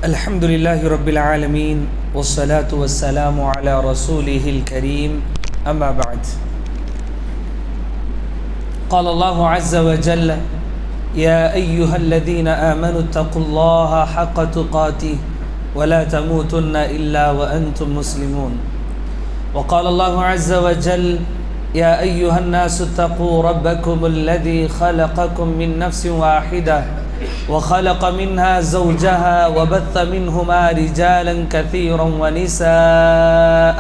الحمد لله رب العالمين والصلاة والسلام على رسوله الكريم أما بعد. قال الله عز وجل: يا أيها الذين آمنوا اتقوا الله حق تقاته ولا تموتن إلا وأنتم مسلمون. وقال الله عز وجل: يا أيها الناس اتقوا ربكم الذي خلقكم من نفس واحدة وخلق منها زوجها وبث منهما رجالا كثيرا ونساء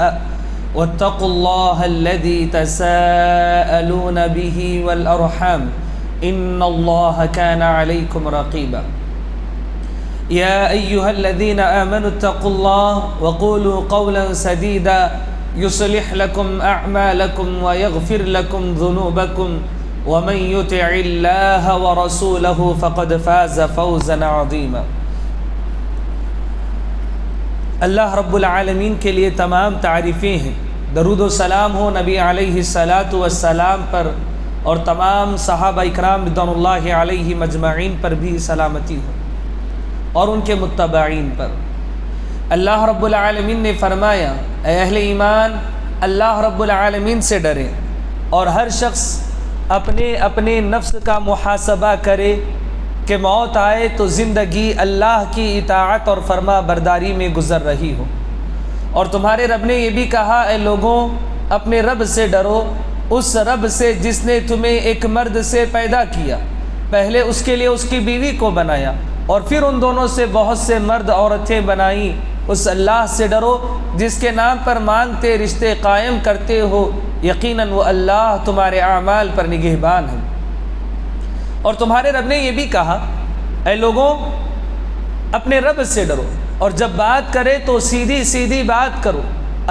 واتقوا الله الذي تساءلون به والأرحام إن الله كان عليكم رقيبا. يا أيها الذين آمنوا اتقوا الله وقولوا قولا سديدا يصلح لكم أعمالكم ويغفر لكم ذنوبكم ومن يطع الله ورسوله فقد فاز فوزا عظيما. اللہ رب العالمین کے لیے تمام تعریفیں ہیں. درود و سلام ہو نبی علیہ الصلاۃ والسلام پر اور تمام صحابہ اکرام رضوان اللہ علیہ مجمعین پر بھی سلامتی ہو اور ان کے متبعین پر. اللہ رب العالمین نے فرمایا: اے اہل ایمان، اللہ رب العالمین سے ڈریں اور ہر شخص اپنے نفس کا محاسبہ کرے کہ موت آئے تو زندگی اللہ کی اطاعت اور فرما برداری میں گزر رہی ہو. اور تمہارے رب نے یہ بھی کہا: اے لوگوں، اپنے رب سے ڈرو، اس رب سے جس نے تمہیں ایک مرد سے پیدا کیا، پہلے اس کے لیے اس کی بیوی کو بنایا اور پھر ان دونوں سے بہت سے مرد عورتیں بنائیں. اس اللہ سے ڈرو جس کے نام پر مانگتے رشتے قائم کرتے ہو، یقیناً وہ اللہ تمہارے اعمال پر نگہبان ہے. اور تمہارے رب نے یہ بھی کہا: اے لوگوں، اپنے رب سے ڈرو اور جب بات کرے تو سیدھی سیدھی بات کرو.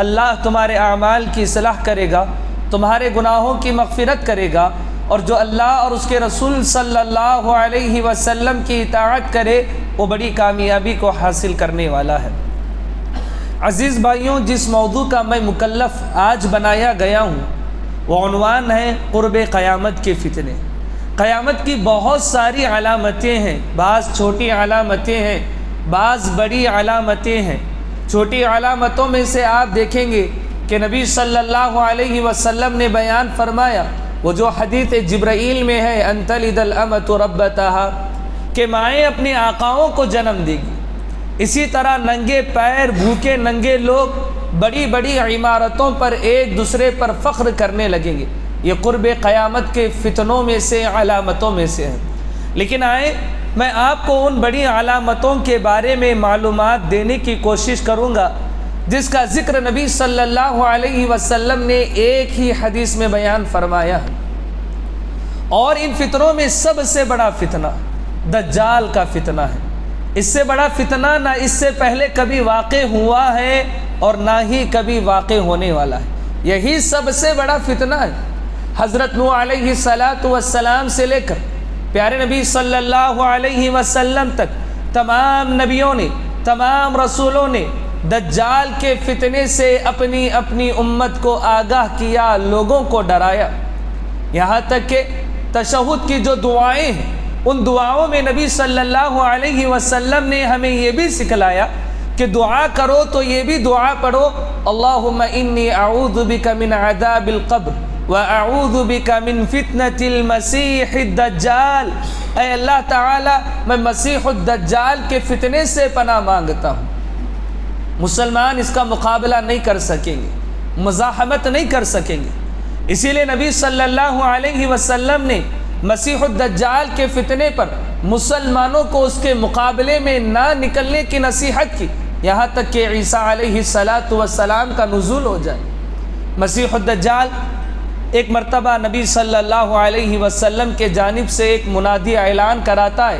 اللہ تمہارے اعمال کی اصلاح کرے گا، تمہارے گناہوں کی مغفرت کرے گا، اور جو اللہ اور اس کے رسول صلی اللہ علیہ وسلم کی اطاعت کرے وہ بڑی کامیابی کو حاصل کرنے والا ہے. عزیز بھائیوں، جس موضوع کا میں مکلف آج بنایا گیا ہوں وہ عنوان ہے قرب قیامت کے فتنے. قیامت کی بہت ساری علامتیں ہیں، بعض چھوٹی علامتیں ہیں، بعض بڑی علامتیں ہیں. چھوٹی علامتوں میں سے آپ دیکھیں گے کہ نبی صلی اللہ علیہ وسلم نے بیان فرمایا، وہ جو حدیث جبرائیل میں ہے: ان تلد الامۃ ربتها، کہ مائیں اپنے آقاؤں کو جنم دے گی. اسی طرح ننگے پیر بھوکے ننگے لوگ بڑی بڑی عمارتوں پر ایک دوسرے پر فخر کرنے لگیں گے. یہ قرب قیامت کے فتنوں میں سے، علامتوں میں سے ہے. لیکن آئیں میں آپ کو ان بڑی علامتوں کے بارے میں معلومات دینے کی کوشش کروں گا جس کا ذکر نبی صلی اللہ علیہ وسلم نے ایک ہی حدیث میں بیان فرمایا ہے. اور ان فتنوں میں سب سے بڑا فتنہ دجال کا فتنہ ہے. اس سے بڑا فتنہ نہ اس سے پہلے کبھی واقع ہوا ہے اور نہ ہی کبھی واقع ہونے والا ہے. یہی سب سے بڑا فتنہ ہے. حضرت نوح علیہ السلام سے لے کر پیارے نبی صلی اللہ علیہ وسلم تک تمام نبیوں نے، تمام رسولوں نے دجال کے فتنے سے اپنی اپنی امت کو آگاہ کیا، لوگوں کو ڈرایا. یہاں تک کہ تشہد کی جو دعائیں ہیں ان دعاؤں میں نبی صلی اللہ علیہ وسلم نے ہمیں یہ بھی سکھلایا کہ دعا کرو تو یہ بھی دعا پڑھو: اللہم انی اعوذ بک من عذاب القبر واعوذ بک من فتنة المسیح الدجال. اے اللہ تعالی، میں مسیح الدجال کے فتنے سے پناہ مانگتا ہوں. مسلمان اس کا مقابلہ نہیں کر سکیں گے، مزاحمت نہیں کر سکیں گے. اسی لیے نبی صلی اللہ علیہ وسلم نے مسیح الدجال کے فتنے پر مسلمانوں کو اس کے مقابلے میں نہ نکلنے کی نصیحت کی، یہاں تک کہ عیسیٰ علیہ السلام کا نزول ہو جائے. مسیح الدجال ایک مرتبہ نبی صلی اللہ علیہ وسلم کے جانب سے ایک منادی اعلان کراتا ہے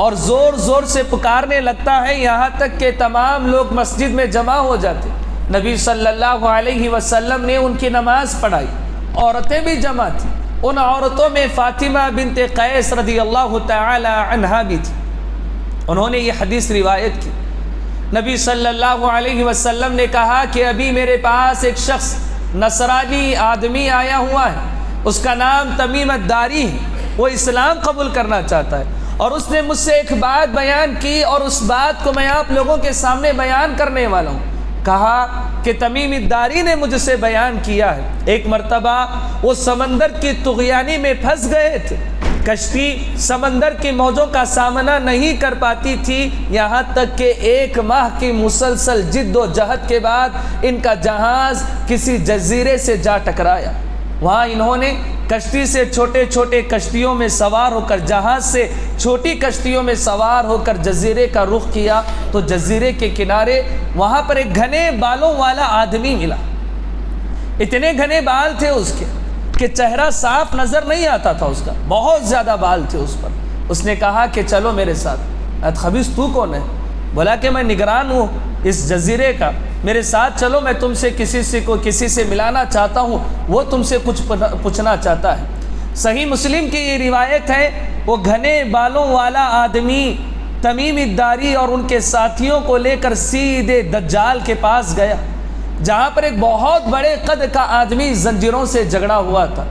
اور زور زور سے پکارنے لگتا ہے، یہاں تک کہ تمام لوگ مسجد میں جمع ہو جاتے. نبی صلی اللہ علیہ وسلم نے ان کی نماز پڑھائی، عورتیں بھی جمع تھیں. ان عورتوں میں فاطمہ بنت قیس رضی اللہ تعالی عنہا بھی تھی. انہوں نے یہ حدیث روایت کی. نبی صلی اللہ علیہ وسلم نے کہا کہ ابھی میرے پاس ایک شخص نصرانی آدمی آیا ہوا ہے، اس کا نام تمیم الداری ہے، وہ اسلام قبول کرنا چاہتا ہے اور اس نے مجھ سے ایک بات بیان کی اور اس بات کو میں آپ لوگوں کے سامنے بیان کرنے والا ہوں۔ کہا کہ تمیم الداری نے مجھ سے بیان کیا ہے، ایک مرتبہ وہ سمندر کی طغیانی میں پھنس گئے تھے، کشتی سمندر کی موجوں کا سامنا نہیں کر پاتی تھی، یہاں تک کہ 1 ماہ کی مسلسل جد و جہد کے بعد ان کا جہاز کسی جزیرے سے جا ٹکرایا۔ وہاں انہوں نے کشتی سے چھوٹے چھوٹے کشتیوں میں سوار ہو کر، جہاز سے چھوٹی کشتیوں میں سوار ہو کر جزیرے کا رخ کیا تو جزیرے کے کنارے وہاں پر ایک گھنے بالوں والا آدمی ملا۔ اتنے گھنے بال تھے اس کے کہ چہرہ صاف نظر نہیں آتا تھا اس کا، بہت زیادہ بال تھے اس پر۔ اس نے کہا کہ چلو میرے ساتھ۔ خبیث تو کون ہے؟ بولا کہ میں نگران ہوں اس جزیرے کا، میرے ساتھ چلو، میں تم سے کسی سے ملانا چاہتا ہوں، وہ تم سے کچھ پوچھنا چاہتا ہے۔ صحیح مسلم کی یہ روایت ہے، وہ گھنے بالوں والا آدمی تمیم الداری اور ان کے ساتھیوں کو لے کر سیدھے دجال کے پاس گیا، جہاں پر ایک بہت بڑے قد کا آدمی زنجیروں سے جھگڑا ہوا تھا۔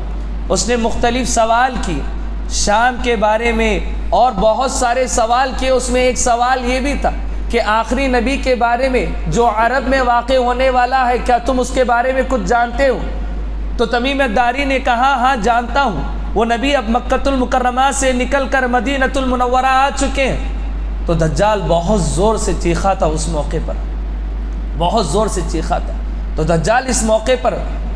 اس نے مختلف سوال کیے شام کے بارے میں اور بہت سارے سوال کیے۔ اس میں ایک سوال یہ بھی تھا کہ آخری نبی کے بارے میں جو عرب میں واقع ہونے والا ہے، کیا تم اس کے بارے میں کچھ جانتے ہو؟ تو تمیم الداری نے کہا ہاں جانتا ہوں، وہ نبی اب مکہ المکرمہ سے نکل کر مدینہ المنورہ آ چکے ہیں۔ تو دجال بہت زور سے چیخا تھا اس موقع پر، بہت زور سے چیخا تھا۔ تو دجال اس موقع پر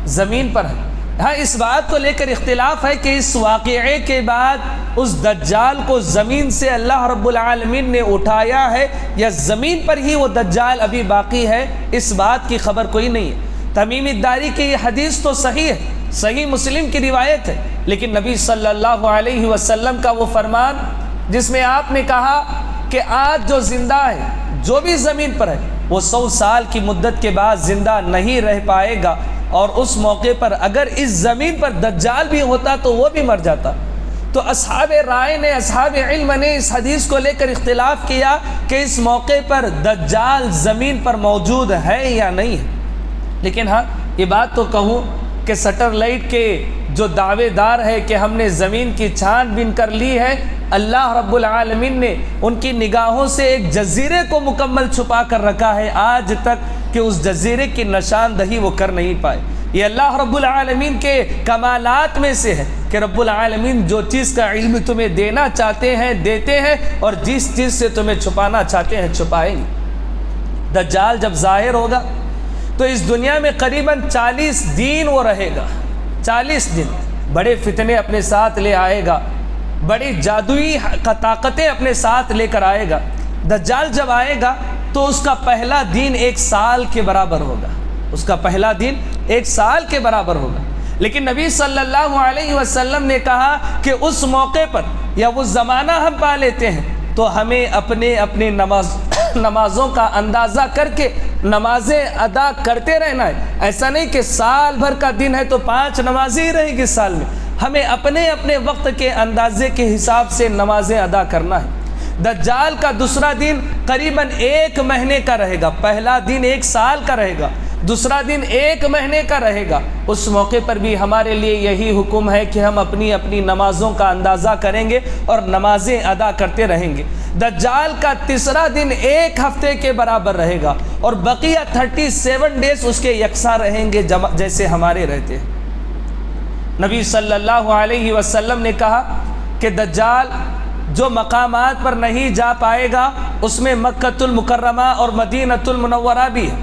زمین پر ہے۔ ہاں اس بات کو لے کر اختلاف ہے کہ اس واقعے کے بعد اس دجال کو زمین سے اللہ رب العالمین نے اٹھایا ہے یا زمین پر ہی وہ دجال ابھی باقی ہے، اس بات کی خبر کوئی نہیں ہے۔ تمیم الداری کی یہ حدیث تو صحیح ہے، صحیح مسلم کی روایت ہے، لیکن نبی صلی اللہ علیہ وسلم کا وہ فرمان جس میں آپ نے کہا کہ آج جو زندہ ہے، جو بھی زمین پر ہے، وہ 100 سال کی مدت کے بعد زندہ نہیں رہ پائے گا، اور اس موقع پر اگر اس زمین پر دجال بھی ہوتا تو وہ بھی مر جاتا۔ تو اصحاب رائے نے، اصحاب علم نے اس حدیث کو لے کر اختلاف کیا کہ اس موقع پر دجال زمین پر موجود ہے یا نہیں ہے۔ لیکن ہاں یہ بات تو کہوں کہ سیٹلائٹ کے جو دعوے دار ہے کہ ہم نے زمین کی چھان بین کر لی ہے، اللہ رب العالمین نے ان کی نگاہوں سے ایک جزیرے کو مکمل چھپا کر رکھا ہے آج تک کہ اس جزیرے کی نشاندہی وہ کر نہیں پائے۔ یہ اللہ رب العالمین کے کمالات میں سے ہے کہ رب العالمین جو چیز کا علم تمہیں دینا چاہتے ہیں دیتے ہیں، اور جس چیز سے تمہیں چھپانا چاہتے ہیں چھپائیں گے۔ دجال جب ظاہر ہوگا تو اس دنیا میں قریباً 40 دن وہ رہے گا، 40 دن بڑے فتنے اپنے ساتھ لے آئے گا، بڑی جادوئی طاقتیں اپنے ساتھ لے کر آئے گا۔ دجال جب آئے گا تو اس کا پہلا دن 1 سال کے برابر ہوگا، اس کا پہلا دن 1 سال کے برابر ہوگا۔ لیکن نبی صلی اللہ علیہ وسلم نے کہا کہ اس موقع پر یا وہ زمانہ ہم پا لیتے ہیں تو ہمیں اپنے نمازوں کا اندازہ کر کے نمازیں ادا کرتے رہنا ہے۔ ایسا نہیں کہ سال بھر کا دن ہے تو 5 نمازیں ہی رہے گی سال میں، ہمیں اپنے وقت کے اندازے کے حساب سے نمازیں ادا کرنا ہے۔ دجال کا دوسرا دن قریباً 1 مہینے کا رہے گا، پہلا دن 1 سال کا رہے گا، دوسرا دن 1 مہینے کا رہے گا۔ اس موقع پر بھی ہمارے لیے یہی حکم ہے کہ ہم اپنی نمازوں کا اندازہ کریں گے اور نمازیں ادا کرتے رہیں گے۔ دجال کا تیسرا دن 1 ہفتے کے برابر رہے گا، اور بقیہ 37 ڈیز اس کے یکساں رہیں گے جیسے ہمارے رہتے ہیں۔ نبی صلی اللہ علیہ وسلم نے کہا کہ دجال جو مقامات پر نہیں جا پائے گا اس میں مکہ المکرمہ اور مدینہ المنورہ بھی ہے۔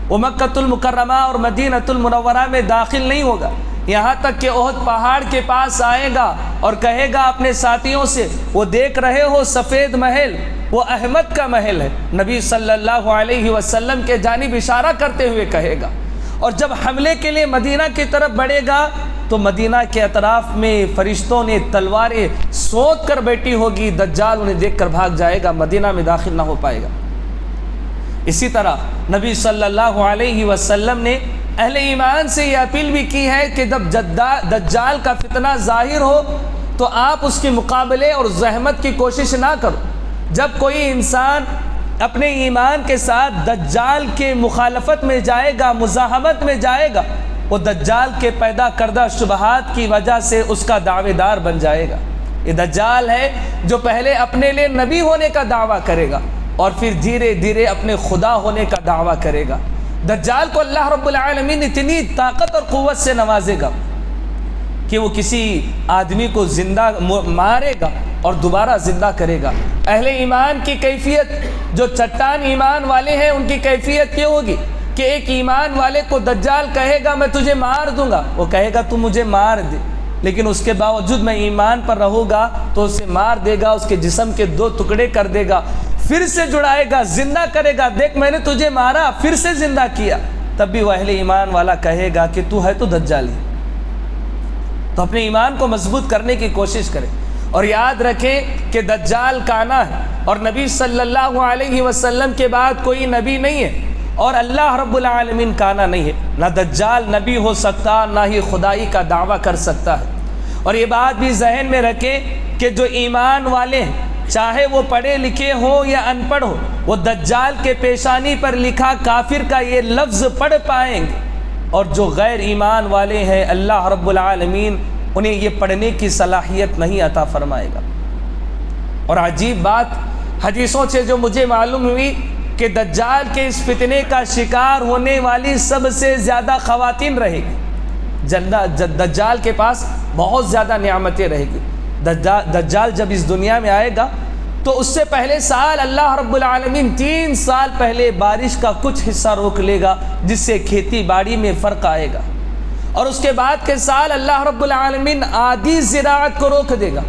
وہ مکہ المکرمہ اور مدینہ المنورہ میں داخل نہیں ہوگا، یہاں تک کہ احد پہاڑ کے پاس آئے گا اور کہے گا اپنے ساتھیوں سے، وہ دیکھ رہے ہو سفید محل، وہ احمد کا محل ہے، نبی صلی اللہ علیہ وسلم کے جانب اشارہ کرتے ہوئے کہے گا۔ اور جب حملے کے لیے مدینہ کی طرف بڑھے گا تو مدینہ کے اطراف میں فرشتوں نے تلواریں سوت کر بیٹھی ہوگی، دجال انہیں دیکھ کر بھاگ جائے گا، مدینہ میں داخل نہ ہو پائے گا۔ اسی طرح نبی صلی اللہ علیہ وسلم نے اہل ایمان سے یہ اپیل بھی کی ہے کہ جب دجال کا فتنہ ظاہر ہو تو آپ اس کے مقابلے اور زحمت کی کوشش نہ کرو۔ جب کوئی انسان اپنے ایمان کے ساتھ دجال کے مخالفت میں جائے گا، مزاحمت میں جائے گا، وہ دجال کے پیدا کردہ شبہات کی وجہ سے اس کا دعوے دار بن جائے گا۔ یہ دجال ہے جو پہلے اپنے لیے نبی ہونے کا دعویٰ کرے گا اور پھر دھیرے دھیرے اپنے خدا ہونے کا دعویٰ کرے گا۔ دجال کو اللہ رب العالمین اتنی طاقت اور قوت سے نوازے گا کہ وہ کسی آدمی کو زندہ مارے گا اور دوبارہ زندہ کرے گا۔ اہل ایمان کی کیفیت، جو چٹان ایمان والے ہیں، ان کی کیفیت یہ ہوگی کہ ایک ایمان والے کو دجال کہے گا میں تجھے مار دوں گا، وہ کہے گا تو مجھے مار دے، لیکن اس کے باوجود میں ایمان پر رہوں گا تو اسے مار دے گا، اس کے جسم کے 2 ٹکڑے کر دے گا، پھر سے جڑائے گا، زندہ کرے گا، دیکھ میں نے تجھے مارا پھر سے زندہ کیا، تب بھی وہ اہل ایمان والا کہے گا کہ تو ہے تو دجال ہی۔ تو اپنے ایمان کو مضبوط کرنے کی کوشش کریں اور یاد رکھیں کہ دجال کانا ہے اور نبی صلی اللہ علیہ وسلم کے بعد کوئی نبی نہیں ہے اور اللہ رب العالمین کانا نہیں ہے۔ نہ دجال نبی ہو سکتا، نہ ہی خدائی کا دعویٰ کر سکتا ہے۔ اور یہ بات بھی ذہن میں رکھیں کہ جو ایمان والے ہیں، چاہے وہ پڑھے لکھے ہوں یا ان پڑھ ہو، وہ دجال کے پیشانی پر لکھا کافر کا یہ لفظ پڑھ پائیں گے، اور جو غیر ایمان والے ہیں اللہ رب العالمین انہیں یہ پڑھنے کی صلاحیت نہیں عطا فرمائے گا۔ اور عجیب بات حدیثوں سے جو مجھے معلوم ہوئی کہ دجال کے اس فتنے کا شکار ہونے والی سب سے زیادہ خواتین رہے گی۔ دجال کے پاس بہت زیادہ نعمتیں رہے گی۔ دجال جب اس دنیا میں آئے گا تو اس سے پہلے سال اللہ رب العالمین 3 سال پہلے بارش کا کچھ حصہ روک لے گا، جس سے کھیتی باڑی میں فرق آئے گا، اور اس کے بعد کے سال اللہ رب العالمین آدھی زراعت کو روک دے گا،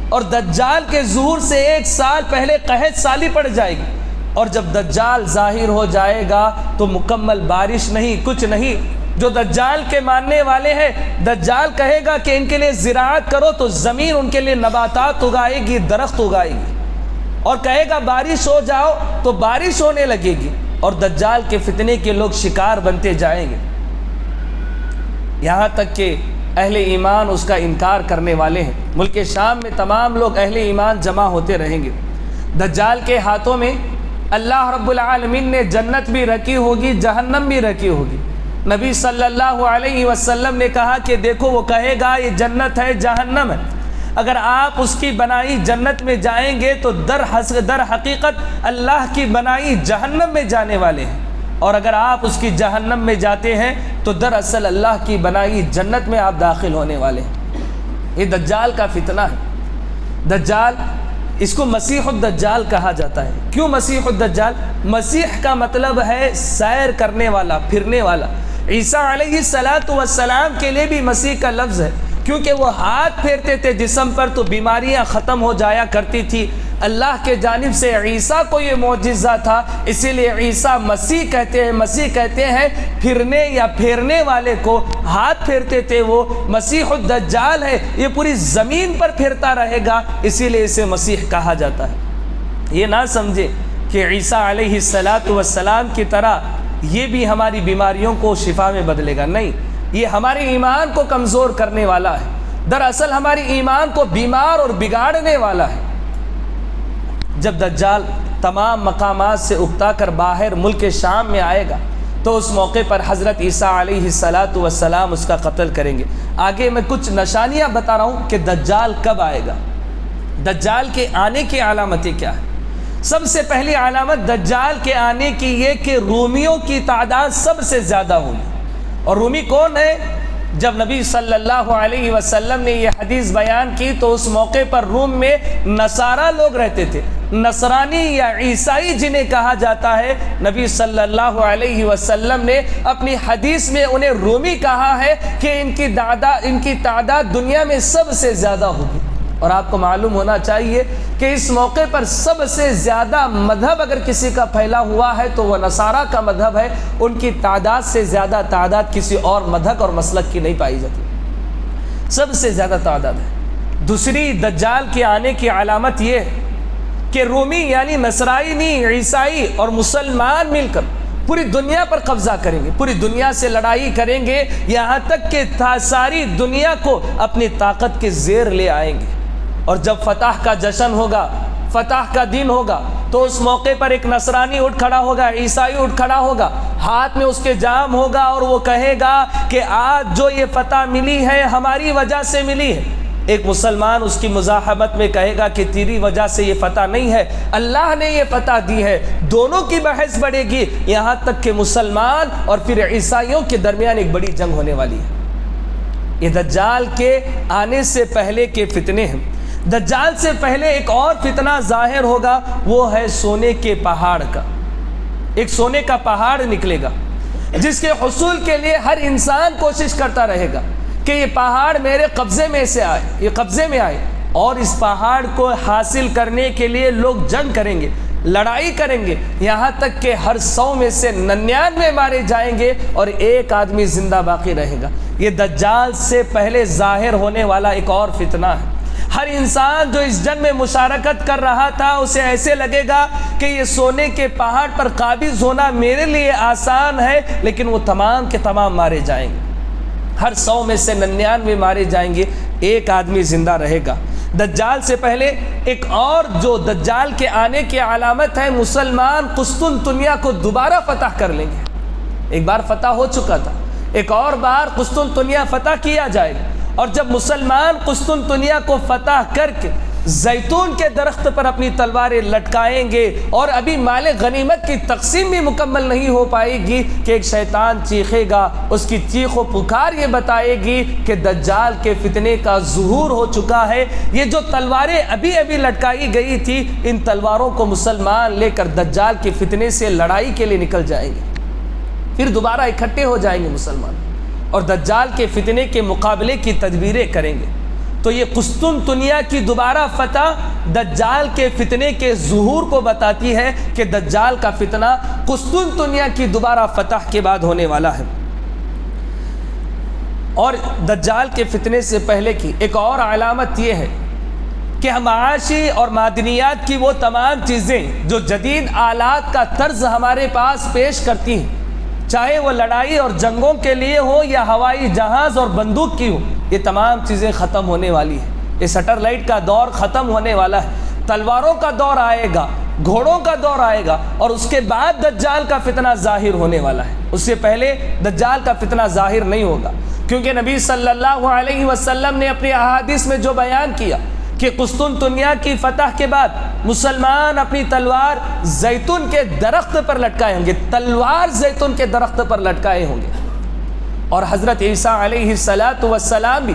اور دجال کے ظہور سے 1 سال پہلے قحط سالی پڑ جائے گی، اور جب دجال ظاہر ہو جائے گا تو مکمل بارش نہیں، کچھ نہیں۔ جو دجال کے ماننے والے ہیں، دجال کہے گا کہ ان کے لیے زراعت کرو تو زمین ان کے لیے نباتات اگائے گی، درخت اگائے گی، اور کہے گا بارش ہو جاؤ تو بارش ہونے لگے گی، اور دجال کے فتنے کے لوگ شکار بنتے جائیں گے، یہاں تک کہ اہل ایمان اس کا انکار کرنے والے ہیں۔ ملک شام میں تمام لوگ اہل ایمان جمع ہوتے رہیں گے۔ دجال کے ہاتھوں میں اللہ رب العالمین نے جنت بھی رکھی ہوگی، جہنم بھی رکھی ہوگی۔ نبی صلی اللہ علیہ وسلم نے کہا کہ دیکھو وہ کہے گا یہ جنت ہے، جہنم ہے، اگر آپ اس کی بنائی جنت میں جائیں گے تو در حقیقت اللہ کی بنائی جہنم میں جانے والے ہیں، اور اگر آپ اس کی جہنم میں جاتے ہیں تو دراصل اللہ کی بنائی جنت میں آپ داخل ہونے والے ہیں۔ یہ دجال کا فتنہ ہے۔ دجال، اس کو مسیح الدجال کہا جاتا ہے۔ کیوں مسیح الدجال؟ مسیح کا مطلب ہے سیر کرنے والا، پھرنے والا۔ عیسیٰ علیہ السلام کے لیے بھی مسیح کا لفظ ہے، کیونکہ وہ ہاتھ پھیرتے تھے جسم پر تو بیماریاں ختم ہو جایا کرتی تھی۔ اللہ کے جانب سے عیسیٰ کو یہ معجزہ تھا، اسی لیے عیسیٰ مسیح کہتے ہیں۔ مسیح کہتے ہیں پھرنے یا پھیرنے والے کو، ہاتھ پھیرتے تھے وہ۔ مسیح الدجال ہے، یہ پوری زمین پر پھرتا رہے گا، اسی لیے اسے مسیح کہا جاتا ہے۔ یہ نہ سمجھے کہ عیسیٰ علیہ السلام کی طرح یہ بھی ہماری بیماریوں کو شفا میں بدلے گا، نہیں، یہ ہمارے ایمان کو کمزور کرنے والا ہے، دراصل ہماری ایمان کو بیمار اور بگاڑنے والا ہے۔ جب دجال تمام مقامات سے اکتا کر باہر ملک شام میں آئے گا تو اس موقع پر حضرت عیسیٰ علیہ السلام اس کا قتل کریں گے۔ آگے میں کچھ نشانیاں بتا رہا ہوں کہ دجال کب آئے گا، دجال کے آنے کی علامتیں کیا ہیں۔ سب سے پہلی علامت دجال کے آنے کی یہ کہ رومیوں کی تعداد سب سے زیادہ ہوگی۔ اور رومی کون ہے؟ جب نبی صلی اللہ علیہ وسلم نے یہ حدیث بیان کی تو اس موقع پر روم میں نصارہ لوگ رہتے تھے، نصرانی یا عیسائی جنہیں کہا جاتا ہے۔ نبی صلی اللہ علیہ وسلم نے اپنی حدیث میں انہیں رومی کہا ہے کہ ان کی تعداد دنیا میں سب سے زیادہ ہوگی۔ اور آپ کو معلوم ہونا چاہیے کہ اس موقع پر سب سے زیادہ مذہب اگر کسی کا پھیلا ہوا ہے تو وہ نصارہ کا مذہب ہے، ان کی تعداد سے زیادہ تعداد کسی اور مذہب اور مسلک کی نہیں پائی جاتی، سب سے زیادہ تعداد ہے۔ دوسری دجال کے آنے کی علامت یہ ہے کہ رومی یعنی نصرانی، عیسائی اور مسلمان مل کر پوری دنیا پر قبضہ کریں گے، پوری دنیا سے لڑائی کریں گے، یہاں تک کہ ساری دنیا کو اپنی طاقت کے زیر لے آئیں گے۔ اور جب فتح کا جشن ہوگا، فتح کا دن ہوگا، تو اس موقع پر ایک نصرانی اٹھ کھڑا ہوگا، عیسائی اٹھ کھڑا ہوگا، ہاتھ میں اس کے جام ہوگا، اور وہ کہے گا کہ آج جو یہ فتح ملی ہے ہماری وجہ سے ملی ہے۔ ایک مسلمان اس کی مزاحمت میں کہے گا کہ تیری وجہ سے یہ فتح نہیں ہے، اللہ نے یہ فتح دی ہے، دونوں کی بحث بڑھے گی، یہاں تک کہ مسلمان اور پھر عیسائیوں کے درمیان ایک بڑی جنگ ہونے والی ہے۔ یہ دجال کے آنے سے پہلے کے فتنے ہیں۔ دجال سے پہلے ایک اور فتنہ ظاہر ہوگا، وہ ہے سونے کے پہاڑ کا۔ ایک سونے کا پہاڑ نکلے گا جس کے حصول کے لیے ہر انسان کوشش کرتا رہے گا کہ یہ پہاڑ میرے قبضے میں سے آئے، یہ قبضے میں آئے، اور اس پہاڑ کو حاصل کرنے کے لیے لوگ جنگ کریں گے، لڑائی کریں گے، یہاں تک کہ ہر 100 میں سے 99 مارے جائیں گے اور ایک آدمی زندہ باقی رہے گا۔ یہ دجال سے پہلے ظاہر ہونے والا ایک اور فتنہ ہے۔ ہر انسان جو اس جنگ میں مشارکت کر رہا تھا اسے ایسے لگے گا کہ یہ سونے کے پہاڑ پر قابض ہونا میرے لیے آسان ہے، لیکن وہ تمام کے تمام مارے جائیں گے، ہر 100 میں سے 99 مارے جائیں گے، ایک آدمی زندہ رہے گا۔ دجال سے پہلے ایک اور جو دجال کے آنے کی علامت ہے، مسلمان قسطنطنیہ کو دوبارہ فتح کر لیں گے۔ ایک بار فتح ہو چکا تھا، ایک اور بار قسطنطنیہ فتح کیا جائے گا، اور جب مسلمان قسطنطنیہ کو فتح کر کے زیتون کے درخت پر اپنی تلواریں لٹکائیں گے، اور ابھی مال غنیمت کی تقسیم بھی مکمل نہیں ہو پائے گی کہ ایک شیطان چیخے گا، اس کی چیخ و پکار یہ بتائے گی کہ دجال کے فتنے کا ظہور ہو چکا ہے۔ یہ جو تلواریں ابھی لٹکائی گئی تھی، ان تلواروں کو مسلمان لے کر دجال کے فتنے سے لڑائی کے لیے نکل جائیں گے، پھر دوبارہ اکٹھے ہو جائیں گے مسلمان اور دجال کے فتنے کے مقابلے کی تدبیریں کریں گے۔ تو یہ قسطنطنیہ کی دوبارہ فتح دجال کے فتنے کے ظہور کو بتاتی ہے کہ دجال کا فتنہ قسطنطنیہ کی دوبارہ فتح کے بعد ہونے والا ہے۔ اور دجال کے فتنے سے پہلے کی ایک اور علامت یہ ہے کہ معاشی اور معدنیات کی وہ تمام چیزیں جو جدید آلات کا طرز ہمارے پاس پیش کرتی ہیں، چاہے وہ لڑائی اور جنگوں کے لیے ہو یا ہوائی جہاز اور بندوق کی ہو، یہ تمام چیزیں ختم ہونے والی ہیں۔ یہ سیٹلائٹ کا دور ختم ہونے والا ہے، تلواروں کا دور آئے گا، گھوڑوں کا دور آئے گا، اور اس کے بعد دجال کا فتنہ ظاہر ہونے والا ہے۔ اس سے پہلے دجال کا فتنہ ظاہر نہیں ہوگا، کیونکہ نبی صلی اللہ علیہ وسلم نے اپنی احادیث میں جو بیان کیا کہ قسطنطنیہ کی فتح کے بعد مسلمان اپنی تلوار زیتون کے درخت پر لٹکائے ہوں گے، تلوار زیتون کے درخت پر لٹکائے ہوں گے، اور حضرت عیسیٰ علیہ السلام بھی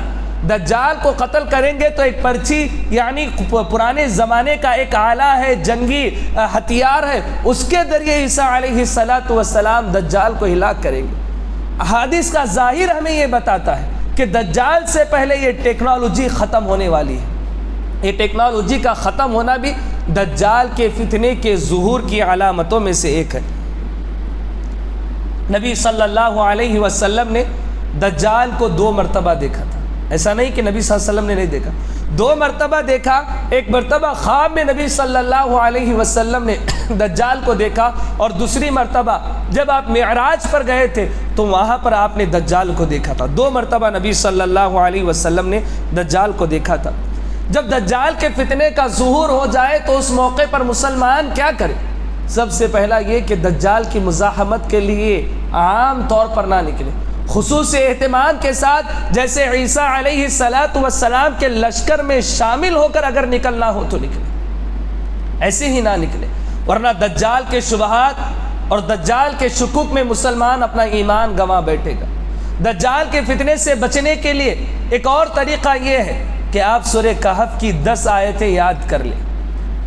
دجال کو قتل کریں گے تو ایک پرچی، یعنی پرانے زمانے کا ایک آلہ ہے، جنگی ہتھیار ہے، اس کے ذریعے عیسیٰ علیہ السلام دجال کو ہلاک کریں گے۔ احادیث کا ظاہر ہمیں یہ بتاتا ہے کہ دجال سے پہلے یہ ٹیکنالوجی ختم ہونے والی ہے۔ یہ ٹیکنالوجی کا ختم ہونا بھی دجال کے فتنے کے ظہور کی علامتوں میں سے ایک ہے۔ نبی صلی اللہ علیہ وسلم نے دجال کو 2 مرتبہ دیکھا تھا، ایسا نہیں کہ نبی صلی اللہ علیہ وسلم نے نہیں دیکھا، 2 مرتبہ دیکھا۔ ایک مرتبہ خواب میں نبی صلی اللہ علیہ وسلم نے دجال کو دیکھا، اور دوسری مرتبہ جب آپ معراج پر گئے تھے تو وہاں پر آپ نے دجال کو دیکھا تھا۔ 2 مرتبہ نبی صلی اللہ علیہ وسلم نے دجال کو دیکھا تھا۔ جب دجال کے فتنے کا ظہور ہو جائے تو اس موقع پر مسلمان کیا کرے؟ سب سے پہلا یہ کہ دجال کی مزاحمت کے لیے عام طور پر نہ نکلے، خصوصی اہتمام کے ساتھ، جیسے عیسیٰ علیہ السلام کے لشکر میں شامل ہو کر اگر نکلنا ہو تو نکلے، ایسے ہی نہ نکلے، ورنہ دجال کے شبہات اور دجال کے شکوک میں مسلمان اپنا ایمان گنوا بیٹھے گا۔ دجال کے فتنے سے بچنے کے لیے ایک اور طریقہ یہ ہے کہ آپ سورہ کہف کی 10 آیتیں یاد کر لیں۔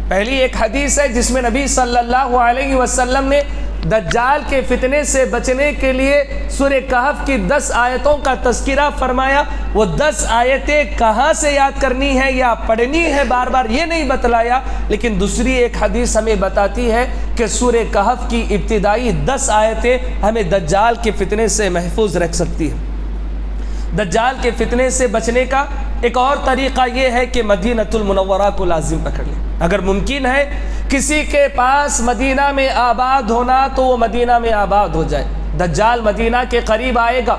پہلی ایک حدیث ہے جس میں نبی صلی اللہ علیہ وسلم نے دجال کے فتنے سے بچنے کے لیے سورہ کہف کی 10 آیتوں کا تذکرہ فرمایا۔ وہ 10 آیتیں کہاں سے یاد کرنی ہے یا پڑھنی ہے بار بار یہ نہیں بتلایا، لیکن دوسری ایک حدیث ہمیں بتاتی ہے کہ سورہ کہف کی ابتدائی 10 آیتیں ہمیں دجال کے فتنے سے محفوظ رکھ سکتی ہیں۔ دجال کے فتنے سے بچنے کا ایک اور طریقہ یہ ہے کہ مدینہ المنورہ کو لازم پکڑ لیں۔ اگر ممکن ہے کسی کے پاس مدینہ میں آباد ہونا تو وہ مدینہ میں آباد ہو جائے۔ دجال مدینہ کے قریب آئے گا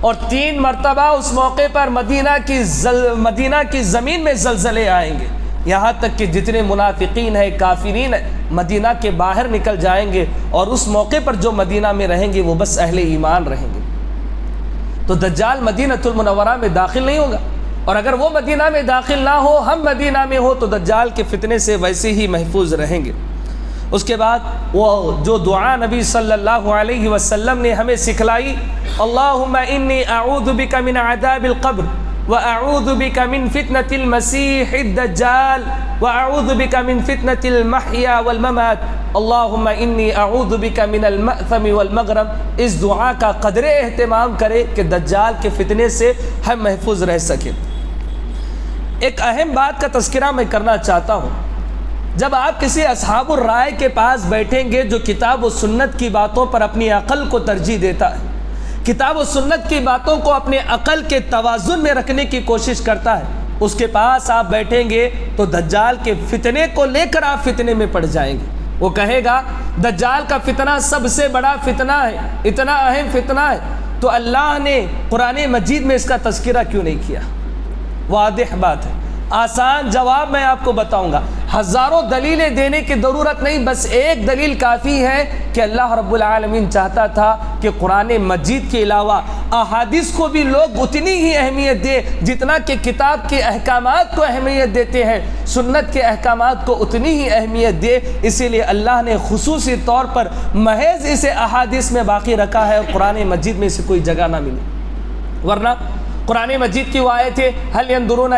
اور 3 مرتبہ اس موقع پر مدینہ کی زمین میں زلزلے آئیں گے، یہاں تک کہ جتنے منافقین ہیں، کافرین ہیں، مدینہ کے باہر نکل جائیں گے، اور اس موقع پر جو مدینہ میں رہیں گے وہ بس اہل ایمان رہیں گے۔ تو دجال مدینہ المنورہ میں داخل نہیں ہوگا، اور اگر وہ مدینہ میں داخل نہ ہو، ہم مدینہ میں ہو، تو دجال کے فتنے سے ویسے ہی محفوظ رہیں گے۔ اس کے بعد وہ جو دعا نبی صلی اللہ علیہ وسلم نے ہمیں سکھلائی، اللہم انی اعوذ بک من عذاب القبر واعوذ بک من فتنة المسیح الدجال واعوذ بک من فتنة المحیا والممات اللہم انی اعوذ بک من المأثم والمغرم۔ اس دعا کا قدر اہتمام کرے کہ دجال کے فتنے سے ہم محفوظ رہ سکیں۔ ایک اہم بات کا تذکرہ میں کرنا چاہتا ہوں، جب آپ کسی اصحاب الرائے کے پاس بیٹھیں گے جو کتاب و سنت کی باتوں پر اپنی عقل کو ترجیح دیتا ہے، کتاب و سنت کی باتوں کو اپنے عقل کے توازن میں رکھنے کی کوشش کرتا ہے، اس کے پاس آپ بیٹھیں گے تو دجال کے فتنے کو لے کر آپ فتنے میں پڑ جائیں گے۔ وہ کہے گا دجال کا فتنہ سب سے بڑا فتنہ ہے، اتنا اہم فتنہ ہے، تو اللہ نے قرآن مجید میں اس کا تذکرہ کیوں نہیں کیا؟ واضح بات ہے، آسان جواب میں آپ کو بتاؤں گا۔ ہزاروں دلیلیں دینے کی ضرورت نہیں، بس ایک دلیل کافی ہے کہ اللہ رب العالمین چاہتا تھا کہ قرآن مجید کے علاوہ احادیث کو بھی لوگ اتنی ہی اہمیت دے جتنا کہ کتاب کے احکامات کو اہمیت دیتے ہیں، سنت کے احکامات کو اتنی ہی اہمیت دے۔ اسی لیے اللہ نے خصوصی طور پر محض اسے احادیث میں باقی رکھا ہے اور قرآن مجید میں اسے کوئی جگہ نہ ملی۔ ورنہ قرآن مجید کی وہ آیتیں هل ينظرون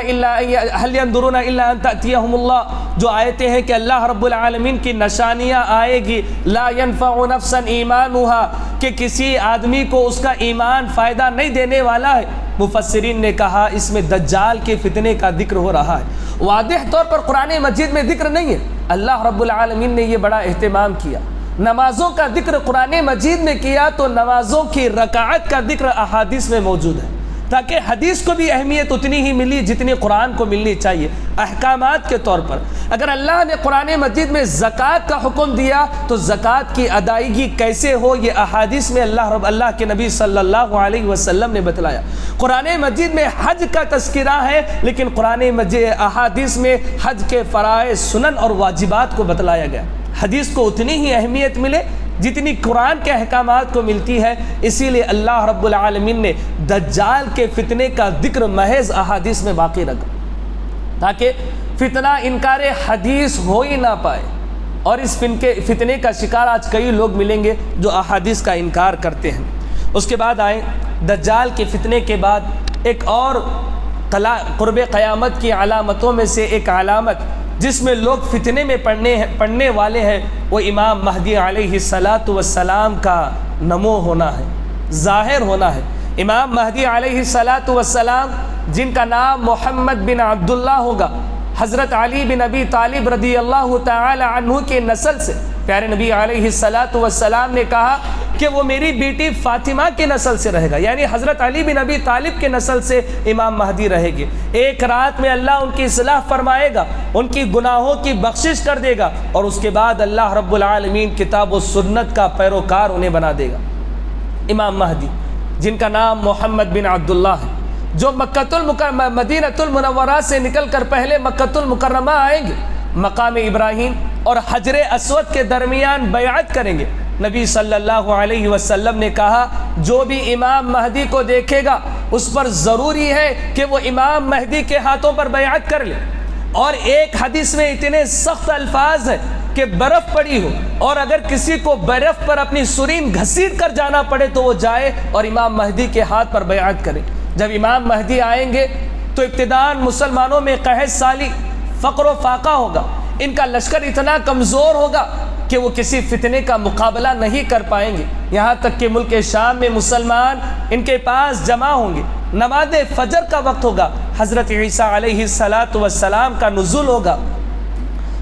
الا ان تأتيهم اللہ، جو آیتیں ہیں کہ اللہ رب العالمین کی نشانیاں آئے گی، لا ينفع نفسا ایمانها، کہ کسی آدمی کو اس کا ایمان فائدہ نہیں دینے والا ہے۔ مفسرین نے کہا اس میں دجال کے فتنے کا ذکر ہو رہا ہے، واضح طور پر قرآن مجید میں ذکر نہیں ہے۔ اللہ رب العالمین نے یہ بڑا اہتمام کیا، نمازوں کا ذکر قرآن مجید میں کیا تو نمازوں کی رکعت کا ذکر احادیث میں موجود ہے، تاکہ حدیث کو بھی اہمیت اتنی ہی ملی جتنی قرآن کو ملنی چاہیے احکامات کے طور پر۔ اگر اللہ نے قرآن مجید میں زکوٰۃ کا حکم دیا تو زکوٰۃ کی ادائیگی کیسے ہو، یہ احادیث میں اللہ کے نبی صلی اللہ علیہ وسلم نے بتلایا۔ قرآن مجید میں حج کا تذکرہ ہے، لیکن قرآن مجید احادیث میں حج کے فرائض، سنن اور واجبات کو بتلایا گیا۔ حدیث کو اتنی ہی اہمیت ملے جتنی قرآن کے احکامات کو ملتی ہے، اسی لیے اللہ رب العالمین نے دجال کے فتنے کا ذکر محض احادیث میں باقی رکھا تاکہ فتنہ انکار حدیث ہو ہی نہ پائے۔ اور اس فتنے کا شکار آج کئی لوگ ملیں گے جو احادیث کا انکار کرتے ہیں۔ اس کے بعد آئیں دجال کے فتنے کے بعد ایک اور قرب قیامت کی علامتوں میں سے ایک علامت جس میں لوگ فتنے میں پڑنے والے ہیں، وہ امام مہدی علیہ السلام کا نمو ہونا ہے، ظاہر ہونا ہے۔ امام مہدی علیہ السلام جن کا نام محمد بن عبداللہ ہوگا، حضرت علی بن ابی طالب رضی اللہ تعالی عنہ کے نسل سے، پیارے نبی علیہ السلام نے کہا کہ وہ میری بیٹی فاطمہ کے نسل سے رہے گا، یعنی حضرت علی بن ابی طالب کے نسل سے امام مہدی رہے گے۔ ایک رات میں اللہ ان کی اصلاح فرمائے گا، ان کی گناہوں کی بخشش کر دے گا، اور اس کے بعد اللہ رب العالمین کتاب و سنت کا پیروکار انہیں بنا دے گا۔ امام مہدی جن کا نام محمد بن عبداللہ ہے، جو مدینۃ المنورہ سے نکل کر پہلے مکۃ المکرمہ آئیں گے، مقام ابراہیم اور حجر اسود کے درمیان بیعت کریں گے۔ نبی صلی اللہ علیہ وسلم نے کہا جو بھی امام مہدی کو دیکھے گا اس پر ضروری ہے کہ وہ امام مہدی کے ہاتھوں پر بیعت کر لے۔ اور ایک حدیث میں اتنے سخت الفاظ ہیں کہ برف پڑی ہو اور اگر کسی کو برف پر اپنی سرین گھسیٹ کر جانا پڑے تو وہ جائے اور امام مہدی کے ہاتھ پر بیعت کرے۔ جب امام مہدی آئیں گے تو ابتداءً مسلمانوں میں قحط سالی، فقر و فاقہ ہوگا، ان کا لشکر اتنا کمزور ہوگا کہ وہ کسی فتنے کا مقابلہ نہیں کر پائیں گے، یہاں تک کہ ملک شام میں مسلمان ان کے پاس جمع ہوں گے۔ نماز فجر کا وقت ہوگا، حضرت عیسیٰ علیہ السلام کا نزول ہوگا،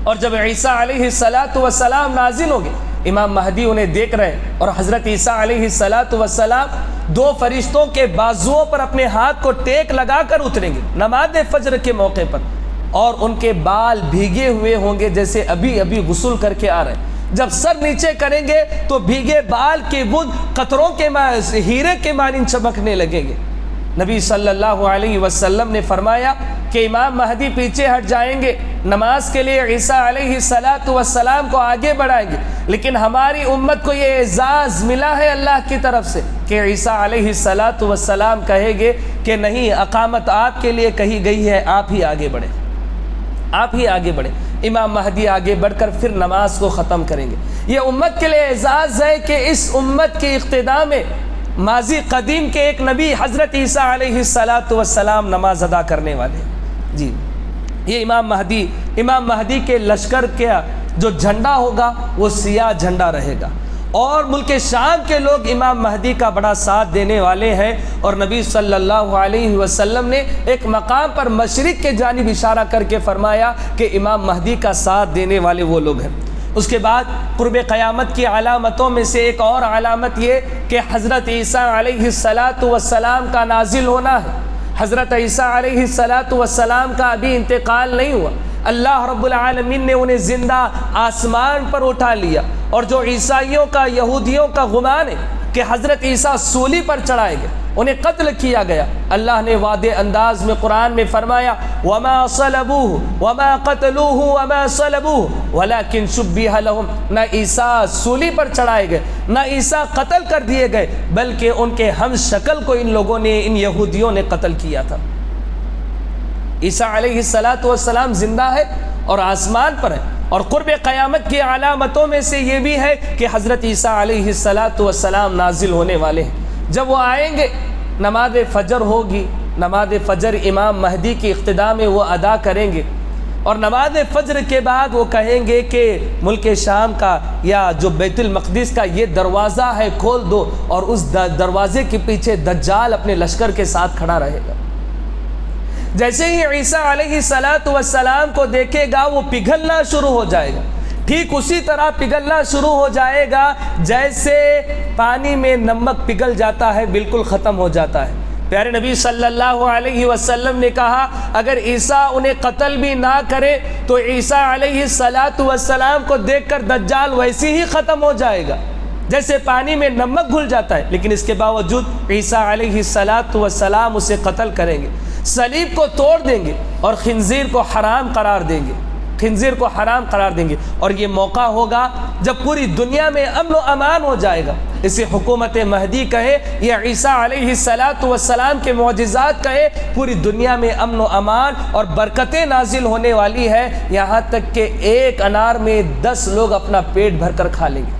اور جب عیسیٰ علیہ السلام نازل ہوں گے، امام مہدی انہیں دیکھ رہے ہیں، اور حضرت عیسیٰ علیہ السلام دو فرشتوں کے بازوؤں پر اپنے ہاتھ کو ٹیک لگا کر اتریں گے نماز فجر کے موقع پر، اور ان کے بال بھیگے ہوئے ہوں گے جیسے ابھی غسل کر کے آ رہے ہیں۔ جب سر نیچے کریں گے تو بھیگے بال کے بند قطروں کے ہیرے کے مانند چمکنے لگیں گے۔ نبی صلی اللہ علیہ وسلم نے فرمایا کہ امام مہدی پیچھے ہٹ جائیں گے، نماز کے لیے عیسیٰ علیہ السلام کو آگے بڑھائیں گے، لیکن ہماری امت کو یہ اعزاز ملا ہے اللہ کی طرف سے کہ عیسیٰ علیہ السلام کہیں گے کہ نہیں، اقامت آپ کے لیے کہی گئی ہے، آپ ہی آگے بڑھیں، آپ ہی آگے بڑھیں۔ امام مہدی آگے بڑھ کر پھر نماز کو ختم کریں گے۔ یہ امت کے لیے اعزاز ہے کہ اس امت کی اقتداء میں ماضی قدیم کے ایک نبی حضرت عیسیٰ علیہ السلام نماز ادا کرنے والے ہیں۔ جی، یہ امام مہدی کے لشکر کا جو جھنڈا ہوگا وہ سیاہ جھنڈا رہے گا، اور ملک شام کے لوگ امام مہدی کا بڑا ساتھ دینے والے ہیں۔ اور نبی صلی اللہ علیہ وسلم نے ایک مقام پر مشرق کے جانب اشارہ کر کے فرمایا کہ امام مہدی کا ساتھ دینے والے وہ لوگ ہیں۔ اس کے بعد قرب قیامت کی علامتوں میں سے ایک اور علامت یہ کہ حضرت عیسیٰ علیہ السلام کا نازل ہونا ہے۔ حضرت عیسیٰ علیہ السلام کا ابھی انتقال نہیں ہوا، اللہ رب العالمین نے انہیں زندہ آسمان پر اٹھا لیا۔ اور جو عیسائیوں کا، یہودیوں کا گمان ہے کہ حضرت عیسیٰ سولی پر چڑھائے گئے، انہیں قتل کیا گیا، اللہ نے واضح انداز میں قرآن میں فرمایا وَمَا صَلَبُوهُ وَمَا قَتَلُوهُ وَمَا صَلَبُوهُ وَلَكِنْ شُبِّهَ لَهُمْ۔ نہ عیسیٰ سولی پر چڑھائے گئے، نہ عیسیٰ قتل کر دیے گئے، بلکہ ان کے ہم شکل کو ان لوگوں نے، ان یہودیوں نے قتل کیا تھا۔ عیسیٰ علیہ السلام زندہ ہے اور آسمان پر ہے۔ اور قرب قیامت کی علامتوں میں سے یہ بھی ہے کہ حضرت عیسیٰ علیہ السلام نازل ہونے والے ہیں۔ جب وہ آئیں گے، نماز فجر ہوگی، نماز فجر امام مہدی کی اقتداء میں وہ ادا کریں گے، اور نماز فجر کے بعد وہ کہیں گے کہ ملک شام کا یا جو بیت المقدس کا یہ دروازہ ہے کھول دو، اور اس دروازے کے پیچھے دجال اپنے لشکر کے ساتھ کھڑا رہے گا۔ جیسے ہی عیسیٰ علیہ السلام کو دیکھے گا وہ پگھلنا شروع ہو جائے گا، ٹھیک اسی طرح پگھلنا شروع ہو جائے گا جیسے پانی میں نمک پگھل جاتا ہے، بالکل ختم ہو جاتا ہے۔ پیارے نبی صلی اللہ علیہ وسلم نے کہا اگر عیسیٰ انہیں قتل بھی نہ کرے تو عیسیٰ علیہ السلام کو دیکھ کر دجال ویسے ہی ختم ہو جائے گا جیسے پانی میں نمک گھل جاتا ہے، لیکن اس کے باوجود عیسیٰ علیہ السلام اسے قتل کریں گے، صلیب کو توڑ دیں گے اور خنزیر کو حرام قرار دیں گے، خنزیر کو حرام قرار دیں گے۔ اور یہ موقع ہوگا جب پوری دنیا میں امن و امان ہو جائے گا۔ اسے حکومت مہدی کہے یا عیسیٰ علیہ السلام کے معجزات کہے، پوری دنیا میں امن و امان اور برکتیں نازل ہونے والی ہے، یہاں تک کہ ایک انار میں 10 لوگ اپنا پیٹ بھر کر کھا لیں گے،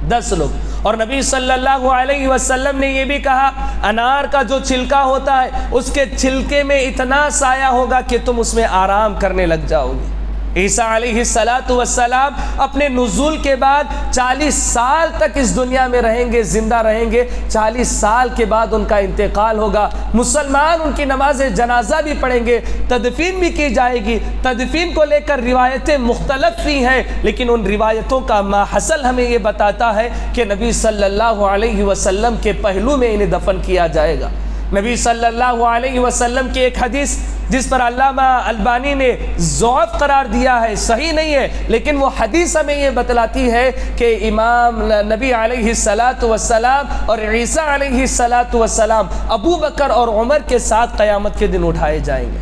10 لوگ۔ اور نبی صلی اللہ علیہ وسلم نے یہ بھی کہا انار کا جو چھلکا ہوتا ہے اس کے چھلکے میں اتنا سایہ ہوگا کہ تم اس میں آرام کرنے لگ جاؤ گے۔ عیسیٰ علیہ السلام اپنے نزول کے بعد 40 سال تک اس دنیا میں رہیں گے، زندہ رہیں گے۔ 40 سال کے بعد ان کا انتقال ہوگا۔ مسلمان ان کی نماز جنازہ بھی پڑھیں گے، تدفین بھی کی جائے گی۔ تدفین کو لے کر روایتیں مختلف ہی ہیں، لیکن ان روایتوں کا ماحصل ہمیں یہ بتاتا ہے کہ نبی صلی اللہ علیہ وسلم کے پہلو میں انہیں دفن کیا جائے گا۔ نبی صلی اللہ علیہ وسلم کی ایک حدیث جس پر علامہ البانی نے ضعف قرار دیا ہے، صحیح نہیں ہے، لیکن وہ حدیث ہمیں یہ بتلاتی ہے کہ امام نبی علیہ السلام اور عیسیٰ علیہ السلام ابو بکر اور عمر کے ساتھ قیامت کے دن اٹھائے جائیں گے۔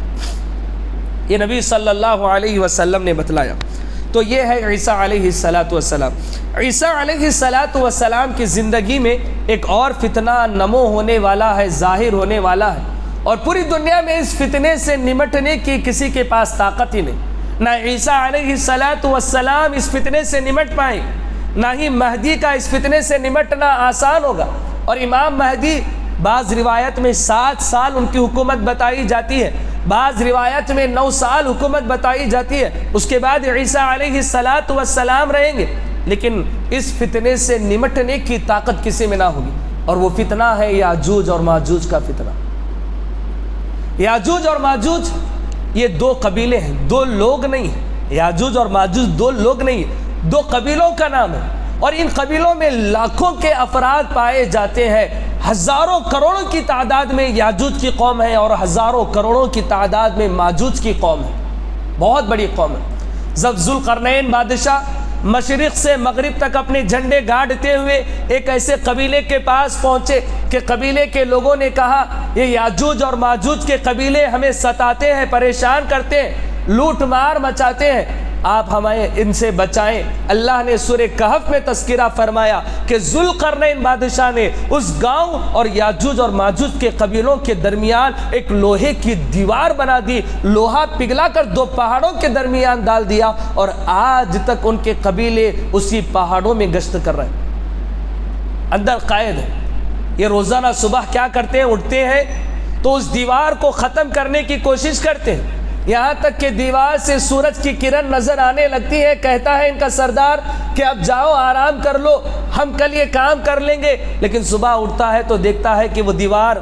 یہ نبی صلی اللہ علیہ وسلم نے بتلایا۔ تو یہ ہے عیسیٰ علیہ السلام۔ عیسیٰ علیہ السلام کی زندگی میں ایک اور فتنہ نمو ہونے والا ہے، ظاہر ہونے والا ہے، اور پوری دنیا میں اس فتنے سے نمٹنے کی کسی کے پاس طاقت ہی نہیں۔ نہ عیسیٰ علیہ السلام اس فتنے سے نمٹ پائیں، نہ ہی مہدی کا اس فتنے سے نمٹنا آسان ہوگا۔ اور امام مہدی بعض روایت میں 7 سال ان کی حکومت بتائی جاتی ہے، بعض روایت میں 9 سال حکومت بتائی جاتی ہے۔ اس کے بعد عیسیٰ علیہ السلام رہیں گے، لیکن اس فتنے سے نمٹنے کی طاقت کسی میں نہ ہوگی، اور وہ فتنہ ہے یاجوج اور ماجوج کا فتنہ۔ یاجوج اور ماجوج یہ 2 قبیلے ہیں، 2 لوگ نہیں ہیں۔ یاجوج اور ماجوج 2 لوگ نہیں ہیں، 2 قبیلوں کا نام ہے، اور ان قبیلوں میں لاکھوں کے افراد پائے جاتے ہیں۔ ہزاروں کروڑوں کی تعداد میں یاجوج کی قوم ہے اور ہزاروں کروڑوں کی تعداد میں ماجوج کی قوم ہے، بہت بڑی قوم ہے۔ جب ذوالقرنین بادشاہ مشرق سے مغرب تک اپنے جھنڈے گاڑتے ہوئے ایک ایسے قبیلے کے پاس پہنچے کہ قبیلے کے لوگوں نے کہا یہ یاجوج اور ماجوج کے قبیلے ہمیں ستاتے ہیں، پریشان کرتے ہیں، لوٹ مار مچاتے ہیں، آپ ہمیں ان سے بچائیں۔ اللہ نے سورہ کہف میں تذکرہ فرمایا کہ ذوالقرنین بادشاہ نے اس گاؤں اور یاجوج اور ماجوج کے قبیلوں کے درمیان ایک لوہے کی دیوار بنا دی، لوہا پگھلا کر دو پہاڑوں کے درمیان ڈال دیا، اور آج تک ان کے قبیلے اسی پہاڑوں میں گشت کر رہے ہیں، اندر قائد ہے۔ یہ روزانہ صبح کیا کرتے ہیں؟ اٹھتے ہیں تو اس دیوار کو ختم کرنے کی کوشش کرتے ہیں، یہاں تک کہ دیوار سے سورج کی کرن نظر آنے لگتی ہے۔ کہتا ہے ان کا سردار کہ اب جاؤ آرام کر لو، ہم کل یہ کام کر لیں گے۔ لیکن صبح اٹھتا ہے تو دیکھتا ہے کہ وہ دیوار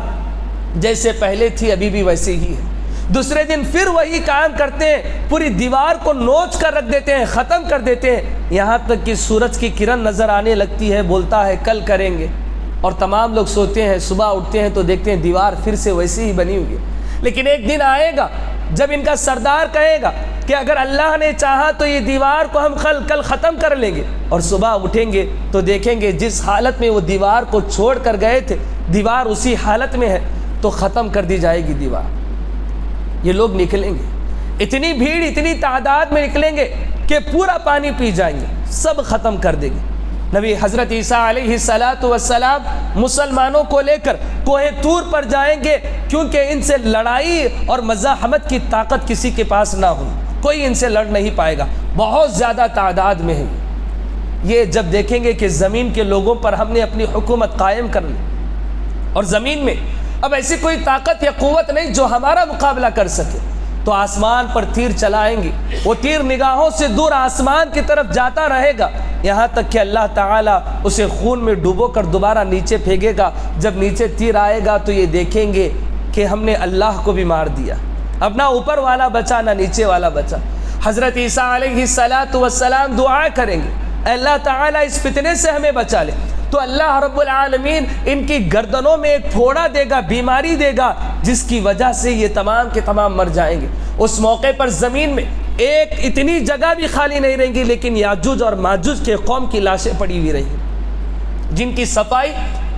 جیسے پہلے تھی ابھی بھی ویسے ہی ہے۔ دوسرے دن پھر وہی کام کرتے ہیں، پوری دیوار کو نوچ کر رکھ دیتے ہیں، ختم کر دیتے ہیں، یہاں تک کہ سورج کی کرن نظر آنے لگتی ہے۔ بولتا ہے کل کریں گے، اور تمام لوگ سوتے ہیں۔ صبح اٹھتے ہیں تو دیکھتے ہیں دیوار پھر سے ویسی ہی بنی ہوئی ہے۔ لیکن ایک دن آئے گا جب ان کا سردار کہے گا کہ اگر اللہ نے چاہا تو یہ دیوار کو ہم کل ختم کر لیں گے، اور صبح اٹھیں گے تو دیکھیں گے جس حالت میں وہ دیوار کو چھوڑ کر گئے تھے دیوار اسی حالت میں ہے، تو ختم کر دی جائے گی دیوار۔ یہ لوگ نکلیں گے، اتنی بھیڑ اتنی تعداد میں نکلیں گے کہ پورا پانی پی جائیں گے، سب ختم کر دیں گے۔ نبی حضرت عیسیٰ علیہ السلام مسلمانوں کو لے کر کوہ طور پر جائیں گے، کیونکہ ان سے لڑائی اور مزاحمت کی طاقت کسی کے پاس نہ ہو، کوئی ان سے لڑ نہیں پائے گا، بہت زیادہ تعداد میں ہے۔ یہ جب دیکھیں گے کہ زمین کے لوگوں پر ہم نے اپنی حکومت قائم کر لی، اور زمین میں اب ایسی کوئی طاقت یا قوت نہیں جو ہمارا مقابلہ کر سکے، تو آسمان پر تیر چلائیں گے، وہ تیر نگاہوں سے دور آسمان کی طرف جاتا رہے گا، یہاں تک کہ اللہ تعالیٰ اسے خون میں ڈوبو کر دوبارہ نیچے پھینکے گا۔ جب نیچے تیر آئے گا تو یہ دیکھیں گے کہ ہم نے اللہ کو بھی مار دیا، اب نہ اوپر والا بچا نہ نیچے والا بچا۔ حضرت عیسیٰ علیہ السلام دعا کریں گے، اے اللہ تعالیٰ اس فتنے سے ہمیں بچا لے، تو اللہ رب العالمین ان کی گردنوں میں ایک پھوڑا دے گا، بیماری دے گا، جس کی وجہ سے یہ تمام کے تمام مر جائیں گے۔ اس موقع پر زمین میں ایک اتنی جگہ بھی خالی نہیں رہیں گی، لیکن یاجوج اور ماجوج کے قوم کی لاشیں پڑی ہوئی رہیں گی، جن کی صفائی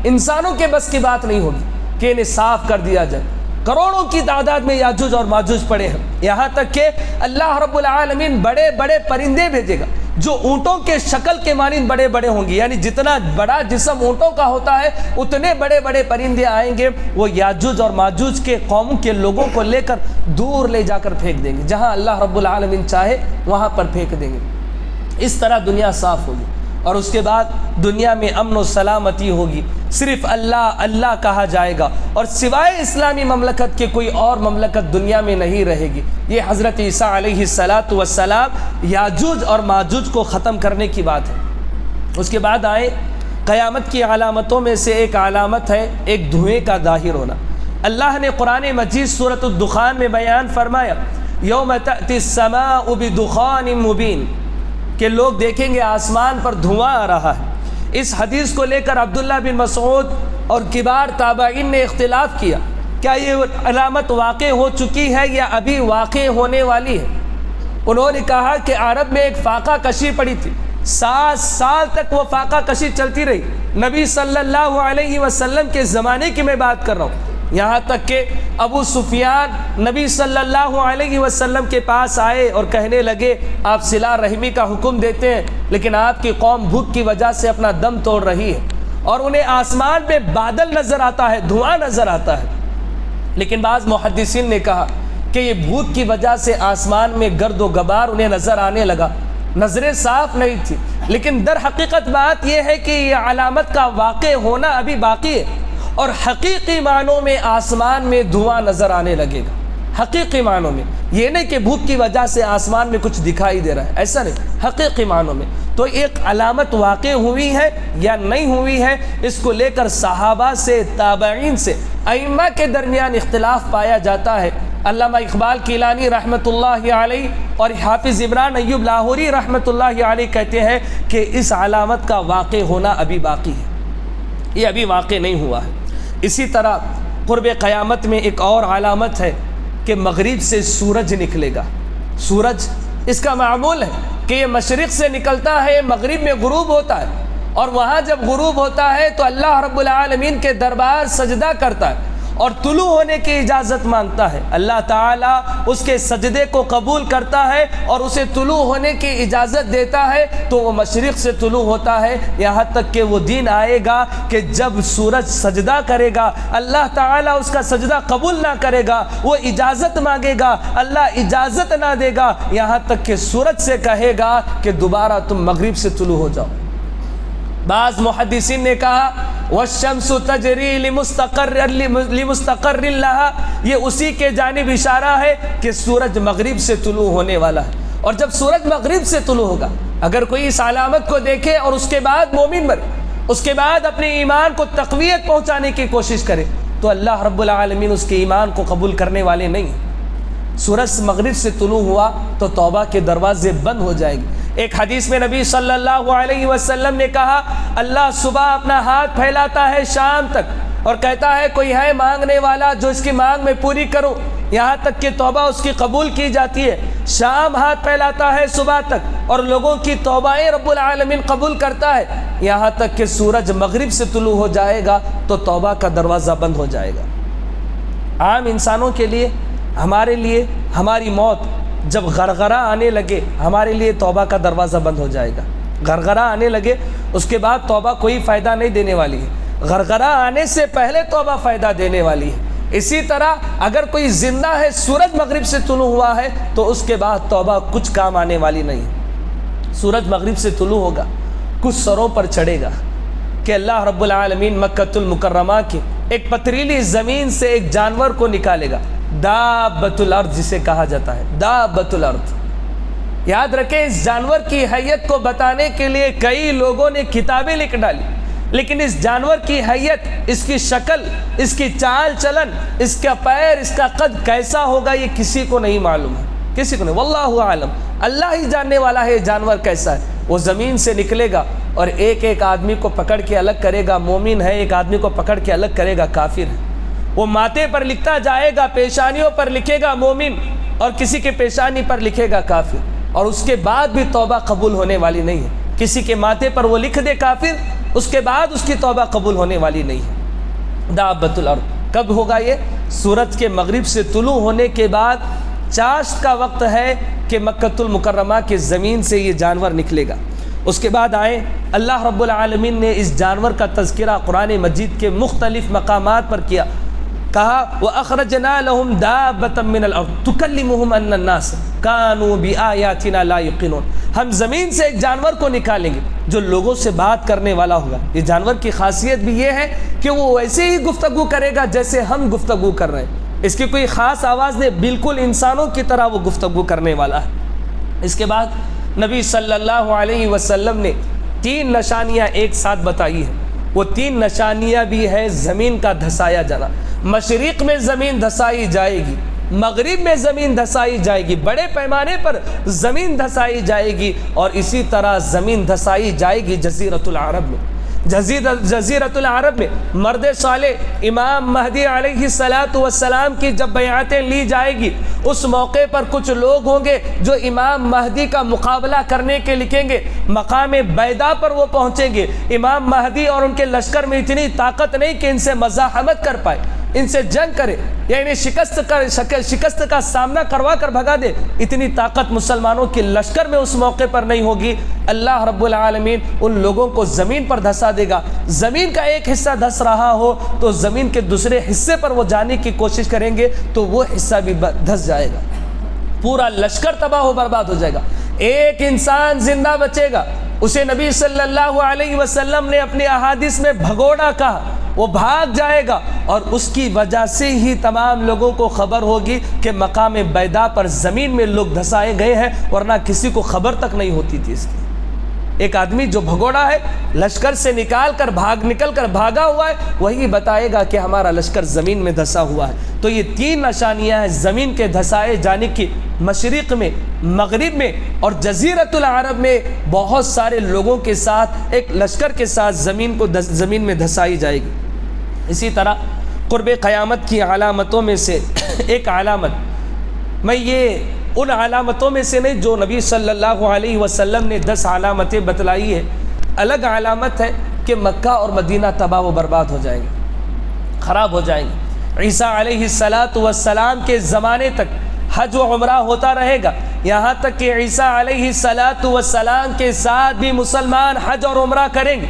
انسانوں کے بس کی بات نہیں ہوگی کہ انہیں صاف کر دیا جائے۔ کروڑوں کی تعداد میں یاجوج اور ماجوج پڑے ہیں، یہاں تک کہ اللہ رب العالمین بڑے بڑے پرندے بھیجے گا جو اونٹوں کے شکل کے مانند بڑے بڑے ہوں گے، یعنی جتنا بڑا جسم اونٹوں کا ہوتا ہے اتنے بڑے بڑے پرندے آئیں گے، وہ یاجوج اور ماجوج کے قوم کے لوگوں کو لے کر دور لے جا کر پھینک دیں گے، جہاں اللہ رب العالمین چاہے وہاں پر پھینک دیں گے۔ اس طرح دنیا صاف ہوگی، اور اس کے بعد دنیا میں امن و سلامتی ہوگی، صرف اللہ اللہ کہا جائے گا، اور سوائے اسلامی مملکت کے کوئی اور مملکت دنیا میں نہیں رہے گی۔ یہ حضرت عیسیٰ علیہ السلام یاجوج اور ماجوج کو ختم کرنے کی بات ہے۔ اس کے بعد آئے قیامت کی علامتوں میں سے ایک علامت ہے ایک دھوئیں کا ظاہر ہونا۔ اللہ نے قرآن مجید سورۃ الدخان میں بیان فرمایا، یوم تأتی السماء بدخان مبین، کہ لوگ دیکھیں گے آسمان پر دھواں آ رہا ہے۔ اس حدیث کو لے کر عبداللہ بن مسعود اور کبار تابعین نے اختلاف کیا، کیا یہ علامت واقع ہو چکی ہے یا ابھی واقع ہونے والی ہے؟ انہوں نے کہا کہ عرب میں ایک فاقہ کشی پڑی تھی، 7 سال تک وہ فاقہ کشی چلتی رہی، نبی صلی اللہ علیہ وسلم کے زمانے کی میں بات کر رہا ہوں، یہاں تک کہ ابو سفیان نبی صلی اللہ علیہ وسلم کے پاس آئے اور کہنے لگے آپ صلہ رحمی کا حکم دیتے ہیں، لیکن آپ کی قوم بھوک کی وجہ سے اپنا دم توڑ رہی ہے، اور انہیں آسمان میں بادل نظر آتا ہے، دھواں نظر آتا ہے۔ لیکن بعض محدثین نے کہا کہ یہ بھوک کی وجہ سے آسمان میں گرد و غبار انہیں نظر آنے لگا، نظریں صاف نہیں تھی، لیکن در حقیقت بات یہ ہے کہ یہ علامت کا واقع ہونا ابھی باقی ہے، اور حقیقی معنوں میں آسمان میں دھواں نظر آنے لگے گا۔ حقیقی معنوں میں یہ نہیں کہ بھوک کی وجہ سے آسمان میں کچھ دکھائی دے رہا ہے، ایسا نہیں، حقیقی معنوں میں تو ایک علامت واقع ہوئی ہے یا نہیں ہوئی ہے، اس کو لے کر صحابہ سے، تابعین سے، ائمہ کے درمیان اختلاف پایا جاتا ہے۔ علامہ اقبال کیلانی رحمۃ اللہ علیہ اور حافظ عمران ایوب لاہوری رحمۃ اللہ علیہ کہتے ہیں کہ اس علامت کا واقع ہونا ابھی باقی ہے، یہ ابھی واقع نہیں ہوا ہے۔ اسی طرح قرب قیامت میں ایک اور علامت ہے کہ مغرب سے سورج نکلے گا۔ سورج اس کا معمول ہے کہ یہ مشرق سے نکلتا ہے، مغرب میں غروب ہوتا ہے، اور وہاں جب غروب ہوتا ہے تو اللہ رب العالمین کے دربار سجدہ کرتا ہے، اور طلوع ہونے کی اجازت مانگتا ہے، اللہ تعالیٰ اس کے سجدے کو قبول کرتا ہے اور اسے طلوع ہونے کی اجازت دیتا ہے، تو وہ مشرق سے طلوع ہوتا ہے، یہاں تک کہ وہ دن آئے گا کہ جب سورج سجدہ کرے گا، اللہ تعالیٰ اس کا سجدہ قبول نہ کرے گا، وہ اجازت مانگے گا، اللہ اجازت نہ دے گا، یہاں تک کہ سورج سے کہے گا کہ دوبارہ تم مغرب سے طلوع ہو جاؤ۔ بعض محدثین نے کہا وَالشَّمْسُ تَجْرِي لِمُسْتَقَرٍّ لَهَا، یہ اسی کے جانب اشارہ ہے کہ سورج مغرب سے طلوع ہونے والا ہے، اور جب سورج مغرب سے طلوع ہوگا، اگر کوئی اس علامت کو دیکھے اور اس کے بعد مومن بنے، اس کے بعد اپنے ایمان کو تقویت پہنچانے کی کوشش کرے، تو اللہ رب العالمین اس کے ایمان کو قبول کرنے والے نہیں ہیں۔ سورج مغرب سے طلوع ہوا تو توبہ کے دروازے بند ہو جائیں گے۔ ایک حدیث میں نبی صلی اللہ علیہ وسلم نے کہا اللہ صبح اپنا ہاتھ پھیلاتا ہے شام تک اور کہتا ہے کوئی ہے مانگنے والا جو اس کی مانگ میں پوری کروں، یہاں تک کہ توبہ اس کی قبول کی جاتی ہے۔ شام ہاتھ پھیلاتا ہے صبح تک اور لوگوں کی توبائیں رب العالمین قبول کرتا ہے، یہاں تک کہ سورج مغرب سے طلوع ہو جائے گا تو توبہ کا دروازہ بند ہو جائے گا۔ عام انسانوں کے لیے، ہمارے لیے، ہماری موت جب غرغرہ آنے لگے، ہمارے لیے توبہ کا دروازہ بند ہو جائے گا۔ غرغرہ آنے لگے اس کے بعد توبہ کوئی فائدہ نہیں دینے والی ہے، غرغرہ آنے سے پہلے توبہ فائدہ دینے والی ہے۔ اسی طرح اگر کوئی زندہ ہے، سورج مغرب سے طلوع ہوا ہے، تو اس کے بعد توبہ کچھ کام آنے والی نہیں ہے۔ سورج مغرب سے طلوع ہوگا، کچھ سروں پر چڑھے گا کہ اللہ رب العالمین مکۃ المکرمہ کی ایک پتریلی زمین سے ایک جانور کو نکالے گا، دابۃ الارض جسے کہا جاتا ہے، دابۃ الارض۔ یاد رکھیں اس جانور کی حیت کو بتانے کے لیے کئی لوگوں نے کتابیں لکھ ڈالی، لیکن اس جانور کی حیت، اس کی شکل، اس کی چال چلن، اس کا پیر، اس کا قد کیسا ہوگا یہ کسی کو نہیں معلوم ہے، کسی کو نہیں، واللہ عالم، اللہ ہی جاننے والا ہے یہ جانور کیسا ہے۔ وہ زمین سے نکلے گا اور ایک ایک آدمی کو پکڑ کے الگ کرے گا، مومن ہے، ایک آدمی کو پکڑ کے الگ کرے گا، کافر ہے۔ وہ ماتھے پر لکھتا جائے گا، پیشانیوں پر لکھے گا مومن اور کسی کے پیشانی پر لکھے گا کافر، اور اس کے بعد بھی توبہ قبول ہونے والی نہیں ہے۔ کسی کے ماتھے پر وہ لکھ دے کافر، اس کے بعد اس کی توبہ قبول ہونے والی نہیں ہے۔ دابۃ الارض کب ہوگا یہ؟ سورج کے مغرب سے طلوع ہونے کے بعد چاشت کا وقت ہے کہ مکۃ المکرمہ کی زمین سے یہ جانور نکلے گا۔ اس کے بعد آئیں، اللہ رب العالمین نے اس جانور کا تذکرہ قرآن مجید کے مختلف مقامات پر کیا، کہا وَأَخْرَجْنَا لَهُمْ دَابَّةً مِّنَ الْأَرْضِ تُكَلِّمُهُمْ أَنَّ النَّاسَ كَانُوا بِآيَاتِنَا لَا يُوقِنُونَ۔ ہم زمین سے ایک جانور کو نکالیں گے جو لوگوں سے بات کرنے والا ہوگا۔ یہ جانور کی خاصیت بھی یہ ہے کہ وہ ویسے ہی گفتگو کرے گا جیسے ہم گفتگو کر رہے ہیں، اس کی کوئی خاص آواز نہیں، بالکل انسانوں کی طرح وہ گفتگو کرنے والا ہے۔ اس کے بعد نبی صلی اللہ علیہ وسلم نے 3 نشانیاں ایک ساتھ بتائی ہیں، وہ 3 نشانیاں بھی ہے زمین کا دھسایا جانا۔ مشرق میں زمین دھسائی جائے گی، مغرب میں زمین دھسائی جائے گی، بڑے پیمانے پر زمین دھسائی جائے گی، اور اسی طرح زمین دھسائی جائے گی جزیرۃ العرب میں۔ جزیرۃ العرب میں مرد صالح امام مہدی علیہ السلام کی جب بیعتیں لی جائے گی، اس موقع پر کچھ لوگ ہوں گے جو امام مہدی کا مقابلہ کرنے کے لکھیں گے، مقام بیدا پر وہ پہنچیں گے۔ امام مہدی اور ان کے لشکر میں اتنی طاقت نہیں کہ ان سے مزاحمت کر پائے، ان سے جنگ کرے یا انہیں شکست کا سامنا کروا کر بھگا دے، اتنی طاقت مسلمانوں کے لشکر میں اس موقع پر نہیں ہوگی۔ اللہ رب العالمین ان لوگوں کو زمین پر دھسا دے گا۔ زمین کا ایک حصہ دھس رہا ہو تو زمین کے دوسرے حصے پر وہ جانے کی کوشش کریں گے تو وہ حصہ بھی دھس جائے گا، پورا لشکر تباہ و برباد ہو جائے گا۔ ایک انسان زندہ بچے گا، اسے نبی صلی اللہ علیہ وسلم نے اپنی احادیث میں بھگوڑا کہا، وہ بھاگ جائے گا، اور اس کی وجہ سے ہی تمام لوگوں کو خبر ہوگی کہ مقام بیدا پر زمین میں لوگ دھسائے گئے ہیں، ورنہ کسی کو خبر تک نہیں ہوتی تھی اس کی۔ ایک آدمی جو بھگوڑا ہے، لشکر سے نکل کر بھاگا ہوا ہے، وہی بتائے گا کہ ہمارا لشکر زمین میں دھسا ہوا ہے۔ تو یہ 3 نشانیاں ہیں زمین کے دھسائے جانے کی۔ مشرق میں، مغرب میں اور جزیرۃ العرب میں بہت سارے لوگوں کے ساتھ، ایک لشکر کے ساتھ زمین میں دھسائی جائے گی۔ اسی طرح قرب قیامت کی علامتوں میں سے ایک علامت، میں یہ ان علامتوں میں سے نہیں جو نبی صلی اللہ علیہ وسلم نے 10 علامتیں بتلائی ہے، الگ علامت ہے کہ مکہ اور مدینہ تباہ و برباد ہو جائیں گے، خراب ہو جائیں گے۔ عیسیٰ علیہ السلام کے زمانے تک حج و عمرہ ہوتا رہے گا، یہاں تک کہ عیسیٰ علیہ السلام کے ساتھ بھی مسلمان حج اور عمرہ کریں گے،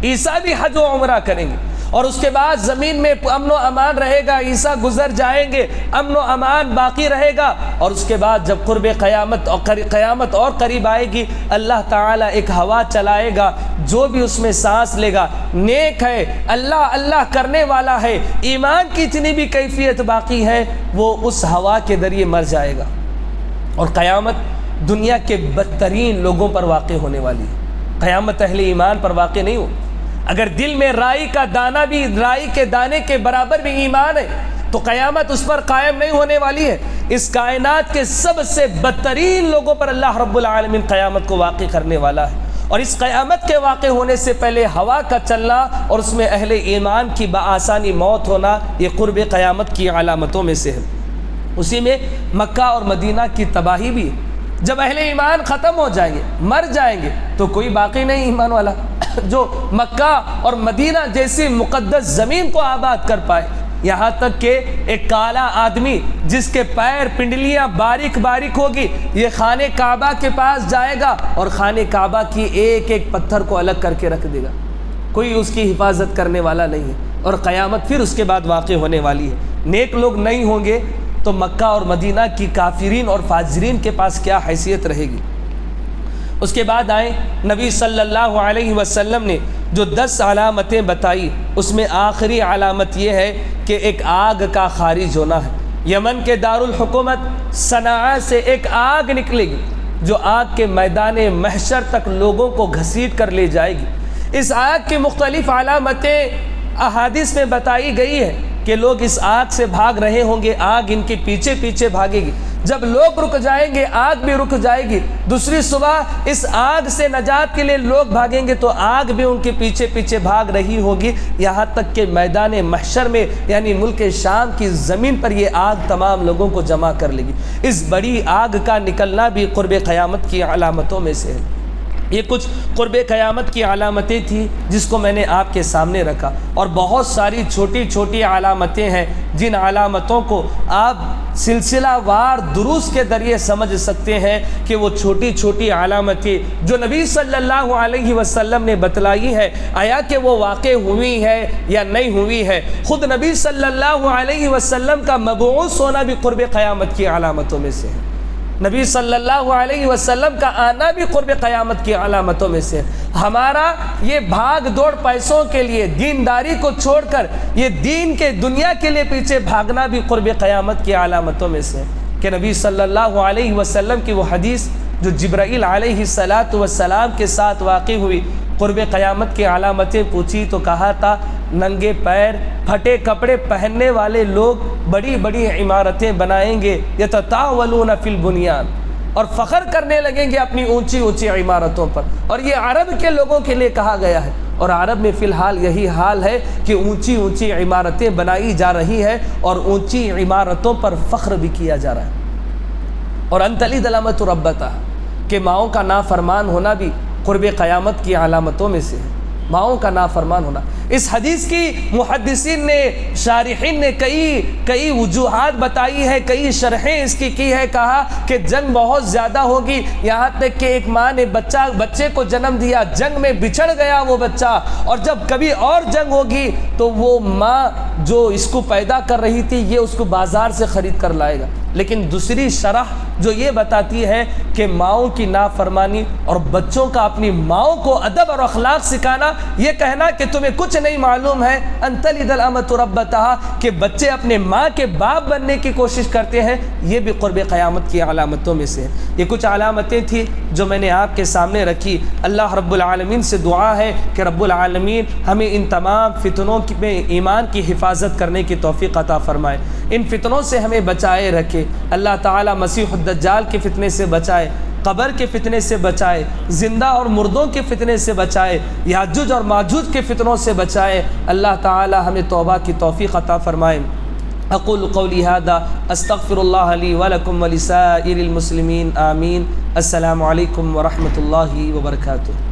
عیسیٰ بھی حج و عمرہ کریں گے، اور اس کے بعد زمین میں امن و امان رہے گا، عیسیٰ گزر جائیں گے، امن و امان باقی رہے گا، اور اس کے بعد جب قرب قیامت اور قریب آئے گی، اللہ تعالیٰ ایک ہوا چلائے گا، جو بھی اس میں سانس لے گا نیک ہے، اللہ اللہ کرنے والا ہے، ایمان کی اتنی بھی کیفیت باقی ہے، وہ اس ہوا کے ذریعے مر جائے گا، اور قیامت دنیا کے بدترین لوگوں پر واقع ہونے والی ہے، قیامت اہل ایمان پر واقع نہیں ہو۔ اگر دل میں رائی کا دانہ بھی، رائی کے دانے کے برابر بھی ایمان ہے، تو قیامت اس پر قائم نہیں ہونے والی ہے۔ اس کائنات کے سب سے بدترین لوگوں پر اللہ رب العالمین قیامت کو واقع کرنے والا ہے، اور اس قیامت کے واقع ہونے سے پہلے ہوا کا چلنا اور اس میں اہل ایمان کی بآسانی موت ہونا، یہ قرب قیامت کی علامتوں میں سے ہے۔ اسی میں مکہ اور مدینہ کی تباہی بھی ہے۔ جب اہل ایمان ختم ہو جائیں گے، مر جائیں گے، تو کوئی باقی نہیں ایمان والا جو مکہ اور مدینہ جیسی مقدس زمین کو آباد کر پائے۔ یہاں تک کہ ایک کالا آدمی جس کے پیر پنڈلیاں باریک باریک ہوگی، یہ خانہ کعبہ کے پاس جائے گا اور خانہ کعبہ کی ایک ایک پتھر کو الگ کر کے رکھ دے گا، کوئی اس کی حفاظت کرنے والا نہیں ہے، اور قیامت پھر اس کے بعد واقع ہونے والی ہے۔ نیک لوگ نہیں ہوں گے تو مکہ اور مدینہ کی کافرین اور فاجرین کے پاس کیا حیثیت رہے گی۔ اس کے بعد آئیں نبی صلی اللہ علیہ وسلم نے جو 10 علامتیں بتائی، اس میں آخری علامت یہ ہے کہ ایک آگ کا خارج ہونا ہے۔ یمن کے دارالحکومت صنعاء سے ایک آگ نکلے گی جو آگ کے میدان محشر تک لوگوں کو گھسیٹ کر لے جائے گی۔ اس آگ کی مختلف علامتیں احادیث میں بتائی گئی ہے کہ لوگ اس آگ سے بھاگ رہے ہوں گے، آگ ان کے پیچھے پیچھے بھاگے گی، جب لوگ رک جائیں گے آگ بھی رک جائے گی، دوسری صبح اس آگ سے نجات کے لیے لوگ بھاگیں گے تو آگ بھی ان کے پیچھے پیچھے بھاگ رہی ہوگی، یہاں تک کہ میدان محشر میں یعنی ملک شام کی زمین پر یہ آگ تمام لوگوں کو جمع کر لے گی۔ اس بڑی آگ کا نکلنا بھی قرب قیامت کی علامتوں میں سے ہے۔ یہ کچھ قرب قیامت کی علامتیں تھیں جس کو میں نے آپ کے سامنے رکھا، اور بہت ساری چھوٹی چھوٹی علامتیں ہیں جن علامتوں کو آپ سلسلہ وار دروس کے ذریعے سمجھ سکتے ہیں کہ وہ چھوٹی چھوٹی علامتیں جو نبی صلی اللہ علیہ وسلم نے بتلائی ہے، آیا کہ وہ واقع ہوئی ہے یا نہیں ہوئی ہے۔ خود نبی صلی اللہ علیہ وسلم کا مبعوث ہونا بھی قرب قیامت کی علامتوں میں سے ہے، نبی صلی اللہ علیہ وسلم کا آنا بھی قرب قیامت کی علامتوں میں سے ہے۔ ہمارا یہ بھاگ دوڑ پیسوں کے لیے، دینداری کو چھوڑ کر یہ دین کے دنیا کے لیے پیچھے بھاگنا بھی قرب قیامت کی علامتوں میں سے ہے کہ نبی صلی اللہ علیہ وسلم کی وہ حدیث جو جبرائیل علیہ السلام کے ساتھ واقع ہوئی، قرب قیامت کی علامتیں پوچھی تو کہا تھا ننگے پیر پھٹے کپڑے پہننے والے لوگ بڑی بڑی عمارتیں بنائیں گے، یتطاولون فی البنیان، اور فخر کرنے لگیں گے اپنی اونچی اونچی عمارتوں پر، اور یہ عرب کے لوگوں کے لیے کہا گیا ہے، اور عرب میں فی الحال یہی حال ہے کہ اونچی اونچی عمارتیں بنائی جا رہی ہے اور اونچی عمارتوں پر فخر بھی کیا جا رہا ہے۔ اور ان تلد الامۃ ربتہا، کہ ماؤں کا نافرمان ہونا بھی قرب قیامت کی علامتوں میں سے ہے، ماؤں کا نافرمان ہونا۔ اس حدیث کی محدثین نے، شارحین نے کئی وجوہات بتائی ہے، کئی شرحیں اس کی ہے، کہا کہ جنگ بہت زیادہ ہوگی، یہاں تک کہ ایک ماں نے بچے کو جنم دیا، جنگ میں بچھڑ گیا وہ بچہ، اور جب کبھی اور جنگ ہوگی تو وہ ماں جو اس کو پیدا کر رہی تھی یہ اس کو بازار سے خرید کر لائے گا۔ لیکن دوسری شرح جو یہ بتاتی ہے کہ ماؤں کی نافرمانی اور بچوں کا اپنی ماؤں کو ادب اور اخلاق سکھانا، یہ کہنا کہ تمہیں کچھ نہیں معلوم ہے، ان تلد الامۃ ربتہا، کہ بچے اپنے ماں کے باپ بننے کی کوشش کرتے ہیں، یہ بھی قرب قیامت کی علامتوں میں سے ہے۔ یہ کچھ علامتیں تھیں جو میں نے آپ کے سامنے رکھی۔ اللہ رب العالمین سے دعا ہے کہ رب العالمین ہمیں ان تمام فتنوں میں ایمان کی حفاظت کرنے کی توفیق عطا فرمائے، ان فتنوں سے ہمیں بچائے رکھے۔ اللہ تعالیٰ مسیح الدجال کے فتنے سے بچائے، قبر کے فتنے سے بچائے، زندہ اور مردوں کے فتنے سے بچائے، یاجوج اور ماجوج کے فتنوں سے بچائے۔ اللہ تعالی ہمیں توبہ کی توفیق عطا فرمائے۔ اقول قولی ھذا استغفر اللہ لی ولکم ولسائر المسلمین آمین۔ السلام علیکم ورحمۃ اللہ وبرکاتہ۔